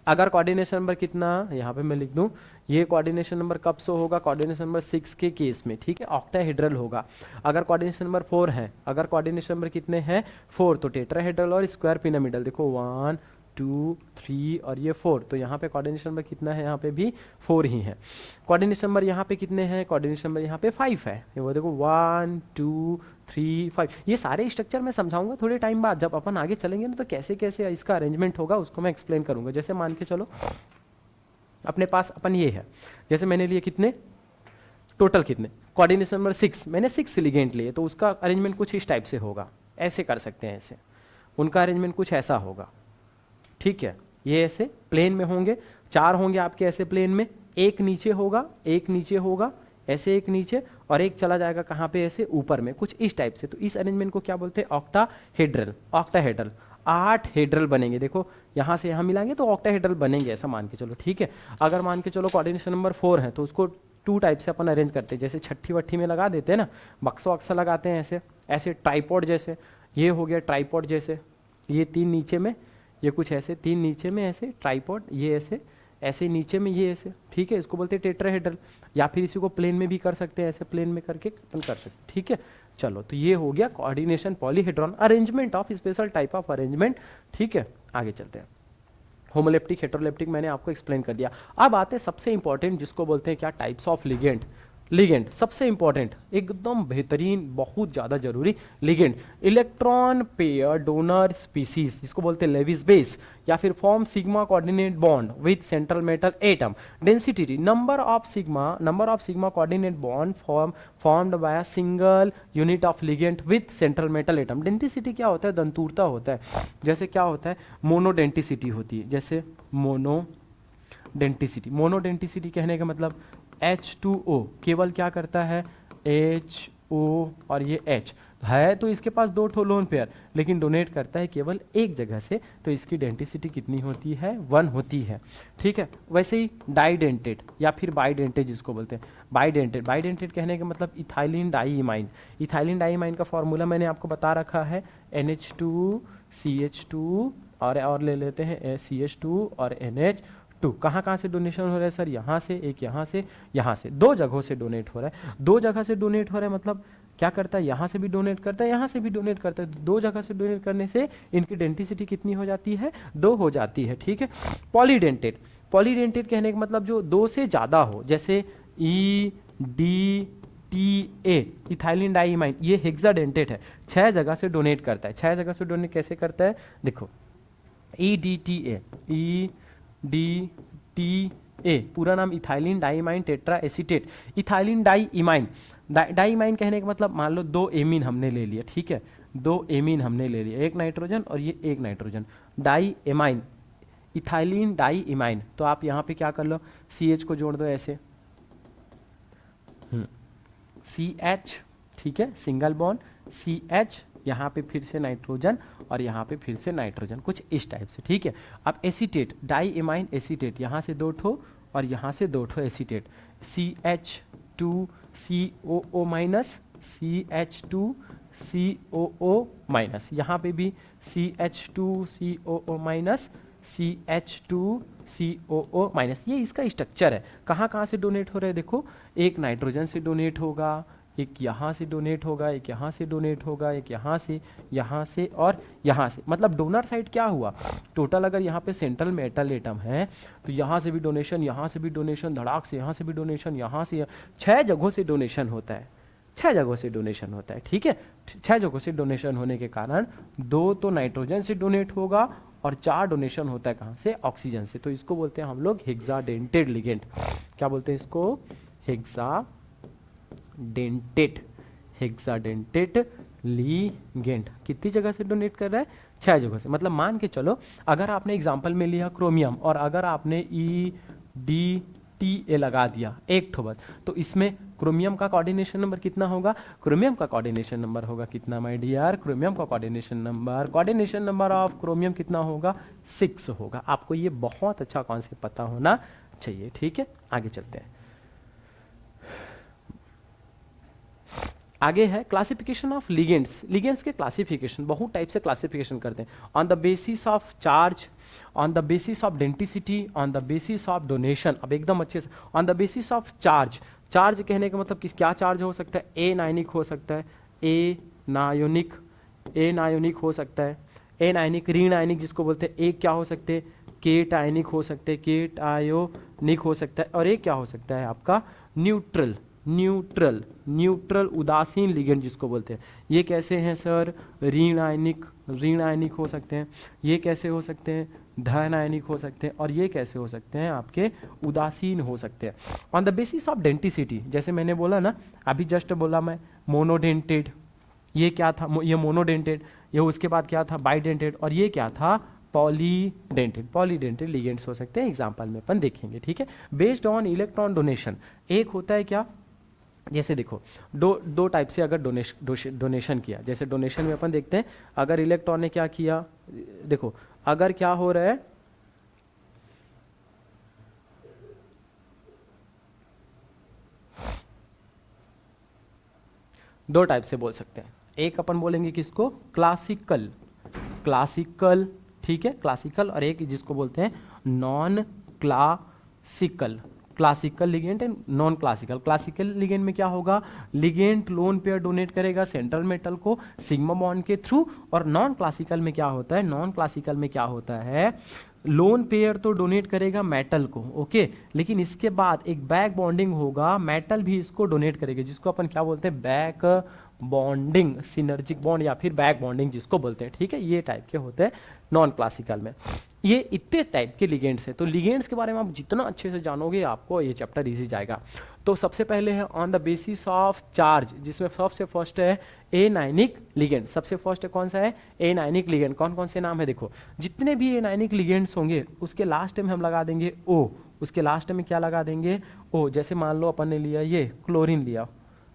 अगर कोऑर्डिनेशन नंबर कितना, यहाँ पे मैं लिख दूं, ये कोऑर्डिनेशन नंबर कब से होगा, कोऑर्डिनेशन नंबर 6 के केस में, ठीक है, ऑक्टाहेड्रल होगा। अगर कोऑर्डिनेशन नंबर 4 है, अगर कोऑर्डिनेशन नंबर कितने हैं 4, तो टेट्राहेड्रल और स्क्वायर पिरामिडल, देखो 1 2 3 और ये 4, तो यहाँ पे कोऑर्डिनेशन नंबर कितना है, यहाँ पे भी 4 ही है। कोऑर्डिनेशन नंबर यहाँ पे कितने हैं, कोऑर्डिनेशन नंबर यहाँ पे 5 है, वो देखो 1 2 3 5। ये सारे स्ट्रक्चर मैं समझाऊंगा थोड़े टाइम बाद, जब अपन आगे चलेंगे ना, तो कैसे कैसे इसका अरेंजमेंट होगा उसको मैं एक्सप्लेन करूंगा। जैसे मान के चलो अपने पास अपन ये है, जैसे मैंने लिए कितने, टोटल कितने, कोऑर्डिनेशन नंबर 6, मैंने 6 लिगेंड लिए, तो उसका अरेंजमेंट कुछ इस टाइप से होगा, ऐसे कर सकते हैं, ऐसे उनका अरेंजमेंट कुछ ऐसा होगा, ठीक है। ये ऐसे प्लेन में होंगे, 4 होंगे आपके ऐसे प्लेन में, एक नीचे होगा, ऐसे एक नीचे और एक चला जाएगा कहाँ पे, ऐसे ऊपर में, कुछ इस टाइप से। तो इस अरेंजमेंट को क्या बोलते हैं, ऑक्टाहेड्रल। ऑक्टाहेड्रल 8 हेड्रल बनेंगे, देखो यहाँ से यहाँ मिलाएंगे तो ऑक्टाहेड्रल बनेंगे, ऐसा मान के चलो, ठीक है। अगर मान के चलो कोऑर्डिनेशन नंबर 4 है तो उसको 2 टाइप से अपन अरेंज करते हैं, जैसे छठी वट्ठी में लगा देते हैं ना, बक्सो अक्सर लगाते हैं ऐसे, ऐसे ट्राइपॉड जैसे, ये हो गया ट्राइपॉड जैसे, ये 3 नीचे में, ये कुछ ऐसे 3 नीचे में ऐसे ट्राइपॉड, ये ऐसे, ऐसे नीचे में ये ऐसे, ठीक है, इसको बोलते हैं टेट्राहेड्रल। या फिर इसी को प्लेन में भी कर सकते हैं, ऐसे प्लेन में करके अपन कर सकते हैं, ठीक है। चलो, तो ये हो गया coordination polyhedron, arrangement of special type of arrangement, ठीक है। आगे चलते हैं, होमोलेप्टिक हेटेरोलेप्टिक मैंने आपको एक्सप्लेन कर दिया। अब आते हैं सबसे इंपॉर्टेंट, जिसको बोलते हैं क्या, टाइप्स ऑफ लिगेंड। लिगेंड सबसे इंपॉर्टेंट, एकदम बेहतरीन, बहुत ज़्यादा जरूरी ligand, electron pair donor species, जिसको बोलते हैं लेविस बेस, या फिर form sigma coordinate bond with central metal atom. Density, number of sigma coordinate bond formed by a single unit of ligand with central metal atom. Density क्या होता है, दंतुरता होता है। जैसे क्या होता है, मोनोडेंटिसिटी होती है, जैसे मोनोडेंटिसिटी। मोनोडेंटिसिटी कहने का मतलब H2O केवल क्या करता है, HO और ये H है, तो इसके पास 2 ठो लोन पेयर, लेकिन डोनेट करता है केवल एक जगह से, तो इसकी डेंटिसिटी कितनी होती है, 1 होती है, ठीक है। वैसे ही डाइडेंटेड या फिर बाइडेंटेड जिसको बोलते हैं, बाइडेंटेड कहने का मतलब इथाइलिन डाइइमाइन। इथाइलिन डाइइमाइन का फॉर्मूला मैंने आपको बता रखा है, NH2 CH2 और ले लेते हैं CH2 और NH2। कहाँ से डोनेशन हो रहा है सर, यहाँ से, एक यहाँ से, यहाँ से, 2 जगहों से डोनेट हो रहा है। 2 जगह से डोनेट हो रहा है मतलब क्या करता है, यहाँ से भी डोनेट करता है, यहाँ से भी डोनेट करता है। 2 जगह से डोनेट करने से इनकी डेंटिसिटी कितनी हो जाती है, 2 हो जाती है, ठीक है। पॉलीडेंटेड कहने का मतलब जो 2 से ज़्यादा हो, जैसे EDTA इथाइलिन डाइइमाइन, ये हेक्साडेंटेड है, 6 जगह से डोनेट करता है। 6 जगह से डोनेट कैसे करता है, देखो, EDTA पूरा नाम इथाइलिन डाइइमाइन टेट्रा एसीटेट। इथाइलिन डाइइमाइन कहने का मतलब, मान लो 2 एमीन हमने ले लिया, ठीक है, 2 एमीन हमने ले लिया, एक नाइट्रोजन और ये एक नाइट्रोजन, डाइएमाइन, इथाइलिन डाइइमाइन। तो आप यहाँ पे क्या कर लो, CH को जोड़ दो ऐसे, CH, ठीक है, सिंगल बॉन्ड CH, यहाँ पे फिर से नाइट्रोजन और यहाँ पे फिर से नाइट्रोजन, कुछ इस टाइप से, ठीक है। अब एसीटेट, डाइएमाइन एसीटेट, यहाँ से 2 ठो और यहाँ से 2 ठो acetate, CH2COO minus, CH2COO minus, यहाँ पे भी CH2COO माइनस, CH2COO माइनस। ये इसका स्ट्रक्चर है। कहाँ से डोनेट हो रहा है, देखो, एक नाइट्रोजन से डोनेट होगा, एक यहाँ से डोनेट होगा, एक यहाँ से डोनेट होगा, एक यहाँ से और यहाँ से। मतलब डोनर साइड क्या हुआ, टोटल अगर यहाँ पे सेंट्रल मेटल एटम है तो यहाँ से भी डोनेशन, यहाँ से भी डोनेशन, धड़ाक से यहाँ से भी डोनेशन, यहाँ से 6 जगहों से डोनेशन होता है, 6 जगहों से डोनेशन होता है, ठीक है। 6 जगहों से डोनेशन होने के कारण 2 तो नाइट्रोजन से डोनेट होगा और 4 डोनेशन होता है कहाँ से, ऑक्सीजन से। तो इसको बोलते हैं हम लोग हेक्साडेंटेड लिगेंड। क्या बोलते हैं इसको, हेक्साडेंटेड लिगेंड। कितनी जगह से डोनेट कर रहा है, 6 जगह से। मतलब मान के चलो, अगर आपने एग्जांपल में लिया क्रोमियम और अगर आपने EDTA लगा दिया एक ठो बस, तो इसमें क्रोमियम का कोऑर्डिनेशन नंबर कितना होगा, क्रोमियम का कोऑर्डिनेशन नंबर होगा कितना माय डियर, क्रोमियम का कोऑर्डिनेशन नंबर ऑफ क्रोमियम कितना होगा, 6 होगा। आपको ये बहुत अच्छा कॉन्सेप्ट पता होना चाहिए, ठीक है। आगे चलते हैं, आगे है क्लासिफिकेशन ऑफ लिगेंड्स। लिगेंड्स के क्लासिफिकेशन, बहुत टाइप से क्लासिफिकेशन करते हैं, on the basis of charge, on the basis of denticity, on the basis of donation. अब एकदम अच्छे से, on the basis of charge. Charge कहने का मतलब किस, क्या चार्ज हो सकता है, ए नायनिक हो सकता है, ए नायोनिक हो सकता है, ए नायनिक, ऋण आयनिक जिसको बोलते हैं, एक क्या हो सकते हैं, केट आयनिक हो सकते हैं, केट आयोनिक हो सकता है, और एक क्या हो सकता है आपका न्यूट्रल उदासीन लिगेंड जिसको बोलते हैं। ये कैसे हैं सर, ऋण आयनिक हो सकते हैं, ये कैसे हो सकते हैं, धन आयनिक हो सकते हैं, और ये कैसे हो सकते हैं आपके उदासीन हो सकते हैं। On the basis of denticity, जैसे मैंने बोला ना, अभी जस्ट बोला मैं, मोनोडेंटेड, ये क्या था, ये मोनोडेंटेड, ये उसके बाद क्या था, बाइडेंटेड, और ये क्या था, पॉलीडेंटेड लिगेंड्स हो सकते हैं। एग्जाम्पल में अपन देखेंगे, ठीक है। बेस्ड ऑन इलेक्ट्रॉन डोनेशन, एक होता है क्या, जैसे देखो दो टाइप से अगर डोनेशन किया, जैसे डोनेशन में अपन देखते हैं अगर इलेक्ट्रॉन ने क्या किया, देखो अगर क्या हो रहा है, दो टाइप से बोल सकते हैं। एक अपन बोलेंगे किसको, क्लासिकल, क्लासिकल, ठीक है क्लासिकल, और एक जिसको बोलते हैं non classical, classical ligand and non classical. Classical ligand में क्या होगा, लिगेंड लोन पेयर डोनेट करेगा सेंट्रल मेटल को सिग्मा बॉन्ड के थ्रू, और नॉन क्लासिकल में क्या होता है, नॉन क्लासिकल में क्या होता है, लोन पेयर तो डोनेट करेगा मेटल को, ओके, लेकिन इसके बाद एक बैक बॉन्डिंग होगा, मेटल भी इसको डोनेट करेगा, जिसको अपन क्या बोलते हैं, बैक बॉन्डिंग, सिनर्जिक बॉन्ड या फिर बैक बॉन्डिंग जिसको बोलते हैं, ठीक है, ये टाइप के होते हैं नॉन क्लासिकल में। ये इतने टाइप के लिगेंड्स हैं, तो लिगेंड्स के बारे में आप जितना अच्छे से जानोगे आपको ये चैप्टर इजी जाएगा। तो सबसे पहले है on the basis of charge, जिसमें सबसे फर्स्ट है एनायनिक लिगेंड। सबसे फर्स्ट है कौन सा है, एनायनिक लिगेंड। कौन कौन से नाम है, देखो जितने भी एनायनिक लिगेंड्स होंगे उसके लास्ट में हम लगा देंगे ओ, उसके लास्ट में क्या लगा देंगे, ओ। जैसे मान लो अपन ने लिया ये क्लोरीन लिया,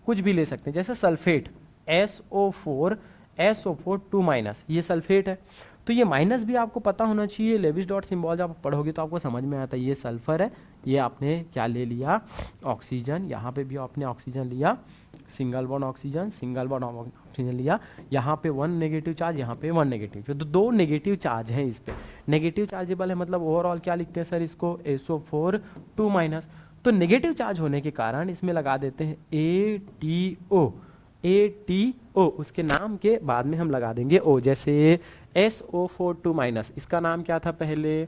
कुछ भी ले सकते हैं, जैसे सल्फेट SO4 SO4 2-, ये सल्फेट है, तो ये माइनस भी आपको पता होना चाहिए। लेविस डॉट सिंबल जब आप पढ़ोगे तो आपको समझ में आता है, ये सल्फर है, ये आपने क्या ले लिया, ऑक्सीजन, यहाँ पे भी आपने ऑक्सीजन लिया, single bond oxygen, single bond oxygen लिया, यहाँ पे 1 नेगेटिव चार्ज, यहाँ पे 1 नेगेटिव, तो 2 नेगेटिव चार्ज हैं इस पे, नेगेटिव चार्जेबल है, मतलब ओवरऑल क्या लिखते हैं सर इसको, SO4 2-। तो नेगेटिव चार्ज होने के कारण इसमें लगा देते हैं ATO, ATO, उसके नाम के बाद में हम लगा देंगे O। जैसे SO4 2-, इसका नाम क्या था पहले,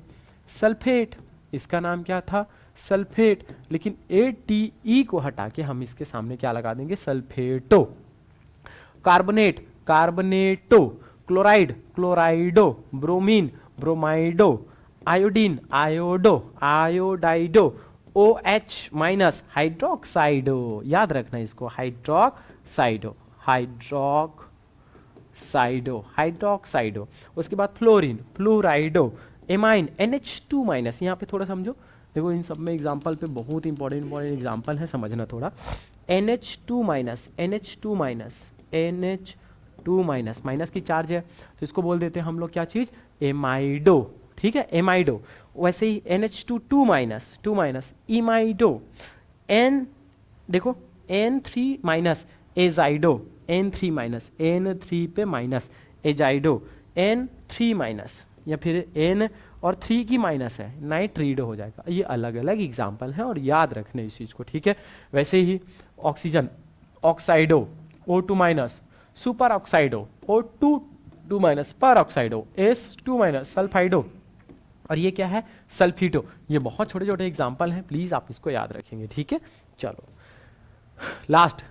सल्फेट, इसका नाम क्या था, सल्फेट, लेकिन ATE को हटा के हम इसके सामने क्या लगा देंगे, सल्फेटो। Carbonate, कार्बनेटो, chloride, क्लोराइडो, bromine, ब्रोमाइडो, iodine, iodo, आयोडाइडो, OH-, हाइड्रोक्साइडो, याद रखना इसको, हाइड्रोक्साइडो, हाइड्रोक्साइडो, हाइड्रोक्साइडो। उसके बाद फ्लोरीन, फ्लोराइडो, एमाइन, NH2-, यहाँ पे थोड़ा समझो, देखो इन सब में एग्जाम्पल पे बहुत इंपॉर्टेंट एग्जाम्पल है, समझना थोड़ा। NH2-, NH2-, NH2-, माइनस की चार्ज है, तो इसको बोल देते हैं हम लोग क्या चीज, एमाइडो, ठीक है, एमाइडो। वैसे ही NH2 2-, इमाइडो। N देखो N3-, एजाइडो, N3-, N3 पे माइनस, एजाइडो, N3-, या फिर N और 3 की माइनस है, नाइट्रीडो हो जाएगा। ये अलग अलग एग्जाम्पल है और याद रखने इस चीज को, ठीक है। वैसे ही ऑक्सीजन, ऑक्साइडो, O2-, सुपर ऑक्साइडो, O2-, पर ऑक्साइडो, S2-, सल्फाइडो, और ये क्या है, सल्फीटो। ये बहुत छोटे छोटे एग्जाम्पल हैं, प्लीज आप इसको याद रखेंगे, ठीक है। चलो लास्ट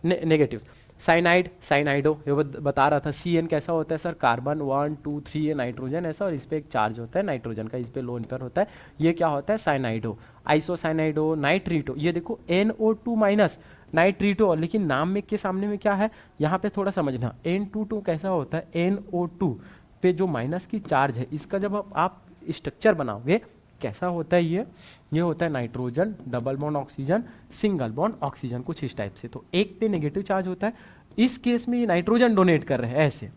नेगेटिव, साइनाइड, साइनाइडो, ये बता रहा था, CN कैसा होता है सर, कार्बन 1 2 3 नाइट्रोजन ऐसा, और इस पे एक चार्ज होता है नाइट्रोजन का, इस पे लोन पेयर होता है, ये क्या होता है, साइनाइडो। आइसोसाइनाइडो, नाइट्रीटो, ये देखो NO2-, नाइट्रीटो, लेकिन नाम में के सामने में क्या है, यहाँ पे थोड़ा समझना, N22 कैसा होता है, NO2 पे जो माइनस की चार्ज है, इसका जब आप स्ट्रक्चर बनाओगे कैसा होता है, ये होता है nitrogen, double bond oxygen, single bond oxygen, कुछ इस टाइप से। तो एक पे नेगेटिव चार्ज होता है, इस केस में ये नाइट्रोजन डोनेट कर रहे हैं, ऐसे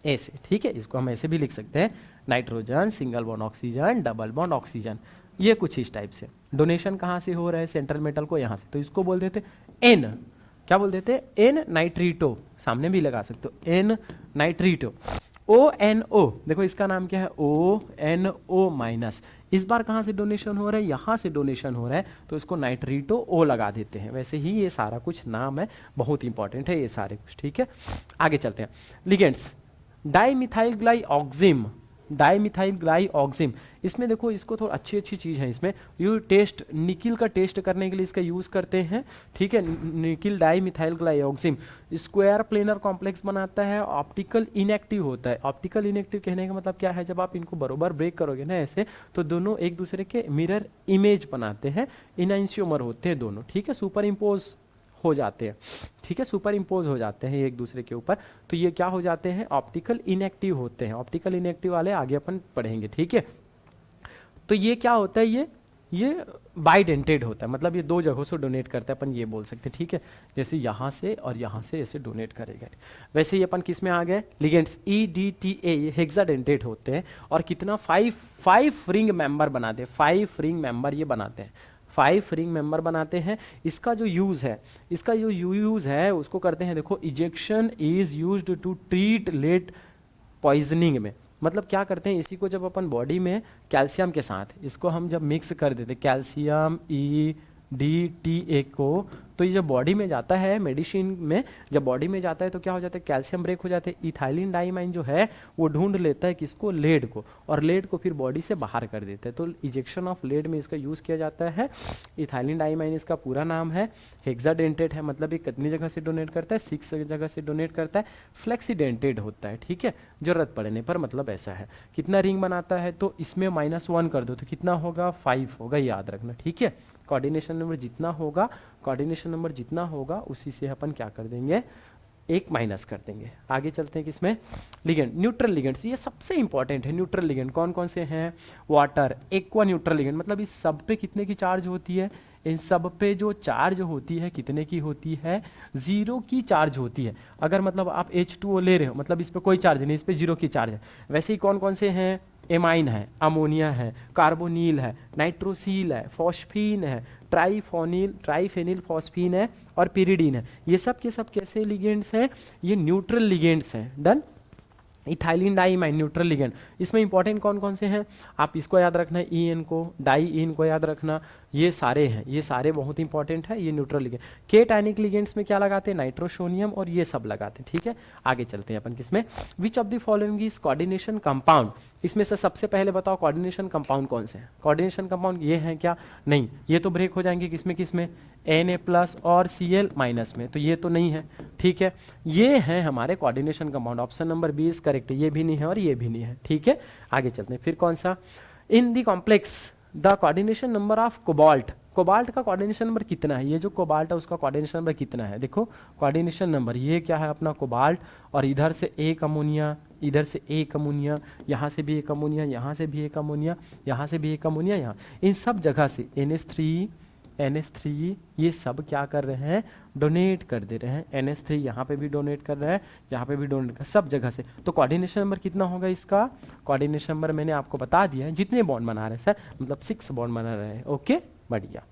ऐसे, ठीक है, इसको हम ऐसे भी लिख सकते हैं, nitrogen, single bond oxygen, double bond oxygen, ये कुछ इस टाइप से। डोनेशन कहाँ से हो रहा है, सेंट्रल मेटल को यहाँ से, तो इसको बोल देते N, क्या बोल देते हैं, N नाइट्रीटो, सामने भी लगा सकते हो, N नाइट्रीटो। ONO, देखो इसका नाम क्या है, ONO-, इस बार कहाँ से डोनेशन हो रहा है, यहाँ से डोनेशन हो रहा है, तो इसको नाइट्रीटो O लगा देते हैं। वैसे ही ये सारा कुछ नाम है, बहुत इंपॉर्टेंट है ये सारे कुछ, ठीक है। आगे चलते हैं, ligands, dimethylglyoxime, dimethylglyoxime, इसमें देखो इसको थोड़ा अच्छी चीज़ है, इसमें यू टेस्ट निकिल का टेस्ट करने के लिए इसका यूज़ करते हैं, ठीक है। Nickel dimethylglyoxime square planar complex बनाता है, ऑप्टिकल इनएक्टिव होता है। ऑप्टिकल इनएक्टिव कहने का मतलब क्या है, जब आप इनको बरोबर ब्रेक करोगे ना ऐसे, तो दोनों एक दूसरे के मिरर इमेज बनाते हैं, इनएंशियोमर होते हैं दोनों, ठीक है, सुपर इम्पोज हो जाते हैं, ठीक है, सुपर इम्पोज हो जाते हैं एक दूसरे के ऊपर, तो ये क्या हो जाते हैं, ऑप्टिकल इनएक्टिव होते हैं। ऑप्टिकल इनएक्टिव वाले आगे अपन पढ़ेंगे, ठीक है। तो ये क्या होता है, ये ये बाइडेंटेड होता है, मतलब ये दो जगहों से डोनेट करता है, अपन ये बोल सकते हैं, ठीक है। जैसे यहाँ से और यहाँ से ऐसे डोनेट करेगा। वैसे ही अपन किस में आ गए, लिगेंड्स EDTA, ये हेक्साडेंटेट होते हैं और कितना 5 रिंग मेंबर बनाते हैं, 5 रिंग मेंबर ये बनाते हैं, 5 रिंग मेंबर बनाते हैं। इसका जो यूज है उसको करते हैं, देखो, injection is used to treat lead poisoning में। मतलब क्या करते हैं, इसी को जब अपन बॉडी में कैल्शियम के साथ इसको हम जब मिक्स कर देते, कैल्शियम EDTA को, तो ये जब बॉडी में जाता है, मेडिसिन में जब बॉडी में जाता है तो क्या हो जाता है, कैल्शियम ब्रेक हो जाते हैं। इथाइलिन डाइमाइन जो है वो ढूंढ लेता है किसको, लेड को, और लेड को फिर बॉडी से बाहर कर देता है। तो इजेक्शन ऑफ लेड में इसका यूज किया जाता है। इथाइलिन डाइमाइन इसका पूरा नाम है। हेक्साडेंटेट है, मतलब ये कितनी जगह से डोनेट करता है, 6 जगह से डोनेट करता है। फ्लेक्सीडेंटेड होता है, ठीक है, जरूरत पड़ने पर, मतलब ऐसा है। कितना रिंग बनाता है, तो इसमें -1 कर दो तो कितना होगा, 5 होगा, याद रखना, ठीक है। कोऑर्डिनेशन नंबर जितना होगा उसी से अपन क्या कर देंगे, 1 माइनस कर देंगे। आगे चलते हैं किसमें, लिगेंड, न्यूट्रल लिगेंड्स, ये सबसे इंपॉर्टेंट है। न्यूट्रल लिगेंड कौन कौन से हैं, वाटर, एक्वा न्यूट्रल लिगेंड, मतलब इस सब पे कितने की चार्ज होती है, इन सब पे जो चार्ज होती है कितने की होती है, 0 की चार्ज होती है। अगर मतलब आप H2O ले रहे हो, मतलब इस पे कोई चार्ज नहीं, इस पे 0 की चार्ज है। वैसे ही कौन कौन से हैं, एमाइन है, अमोनिया है, कार्बोनिल है, नाइट्रोसिल है, फॉस्फीन है, ट्राइफेनिल फॉस्फीन है और पिरिडीन है। ये सब के सब कैसे लिगेंड्स हैं, ये न्यूट्रल लिगेंड्स हैं। Done. Ethylene diamine neutral ligand, इसमें इंपॉर्टेंट कौन कौन से हैं, आप इसको याद रखना, EN को, डाई-इन को याद रखना, ये सारे हैं, ये सारे बहुत इंपॉर्टेंट है, ये न्यूट्रल लिगेंड। केटाइनिक लिगेंड्स में क्या लगाते हैं, नाइट्रोसोनियम और ये सब लगाते हैं, ठीक है। आगे चलते हैं अपन किसमें, which of the following is coordination compound, इसमें से सबसे पहले बताओ कोऑर्डिनेशन कंपाउंड कौन से हैं। कोऑर्डिनेशन कंपाउंड ये हैं क्या, नहीं, ये तो ब्रेक हो जाएंगे किसमें किसमें, Na+ और Cl- में, तो ये तो नहीं है, ठीक है। ये हैं हमारे coordination compound, option number B is correct, ये भी नहीं है और ये भी नहीं है, ठीक है। आगे चलते हैं, फिर कौन सा, in the complex the coordination number of cobalt, cobalt का कोऑर्डिनेशन नंबर कितना है, ये जो कोबाल्ट है उसका कोऑर्डिनेशन नंबर कितना है, देखो कोऑर्डिनेशन नंबर, ये क्या है अपना कोबाल्ट, और इधर से एक अमोनिया, इधर से एक अमोनिया, यहाँ से भी एक अमोनिया, यहाँ से भी एक अमोनिया, यहाँ से भी एक अमोनिया, यहाँ इन सब जगह से NH3 ये सब क्या कर रहे हैं, डोनेट कर दे रहे हैं। NH3 यहाँ पे भी डोनेट कर रहा है, यहाँ पे भी डोनेट कर, सब जगह से। तो कोऑर्डिनेशन नंबर कितना होगा इसका, कोऑर्डिनेशन नंबर मैंने आपको बता दिया है, जितने बॉन्ड बना रहे हैं सर, मतलब 6 बॉन्ड बना रहे हैं, ओके, बढ़िया।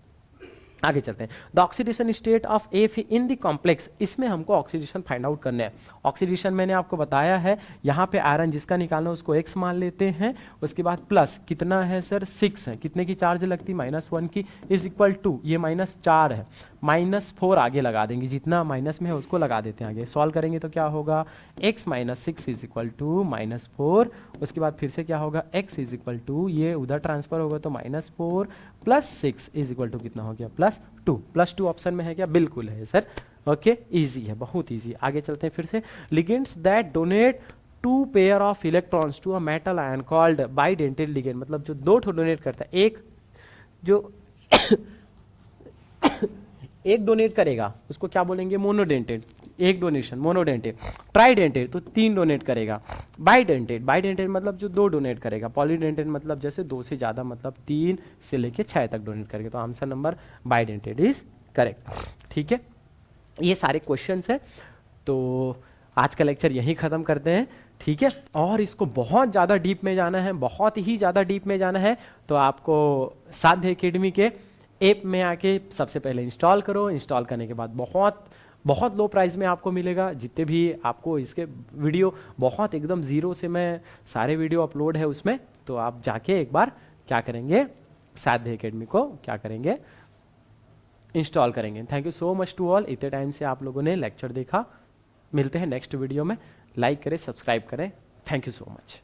आगे चलते हैं, the oxidation state of F in the complex, इसमें हमको ऑक्सीडेशन फाइंड आउट करना है। ऑक्सीडेशन मैंने आपको बताया है, यहाँ पे आयरन जिसका निकालना है उसको X मान लेते हैं, उसके बाद प्लस कितना है सर, 6 है, कितने की चार्ज लगती, -1 की, इज इक्वल टू, ये -4 है, -4 आगे लगा देंगे, जितना माइनस में है उसको लगा देते हैं आगे, सॉल्व करेंगे तो क्या होगा, x - 6 इज इक्वल टू -4, उसके बाद फिर से क्या होगा, x इज इक्वल टू, ये उधर ट्रांसफर होगा तो -4 + 6 इज इक्वल टू कितना हो गया, +2, +2 ऑप्शन में है क्या, बिल्कुल है सर, ओके, इजी है, बहुत इजी। आगे चलते हैं फिर से, ligands that donate 2 pair of electrons to a metal ion called bidentate ligand, मतलब जो 2 डोनेट करता है, एक जो एक डोनेट करेगा उसको क्या बोलेंगे, मोनोडेंटेड, एक डोनेशन मोनोडेंटेड, ट्राइडेंटेड तो 3 डोनेट करेगा, बाइडेंटेड मतलब जो 2 डोनेट करेगा, पॉलीडेंटेड मतलब जैसे 2 से ज़्यादा, मतलब 3 से लेके 6 तक डोनेट करेगा, तो answer number bidentate is correct, ठीक है। ये सारे क्वेश्चंस हैं, तो आज का लेक्चर यहीं ख़त्म करते हैं, ठीक है। और इसको बहुत ज़्यादा डीप में जाना है, बहुत ही ज़्यादा डीप में जाना है, तो आपको साध्य एकेडमी के ऐप में आके सबसे पहले इंस्टॉल करो, इंस्टॉल करने के बाद बहुत लो प्राइस में आपको मिलेगा, जितने भी आपको इसके वीडियो बहुत एकदम ज़ीरो से मैं सारे वीडियो अपलोड है उसमें, तो आप जाके एक बार क्या करेंगे, साध्य एकेडमी को क्या करेंगे, इंस्टॉल करेंगे। Thank you so much to all, इतने टाइम से आप लोगों ने लेक्चर देखा। मिलते हैं नेक्स्ट वीडियो में, लाइक करें, सब्सक्राइब करें, थैंक यू सो मच।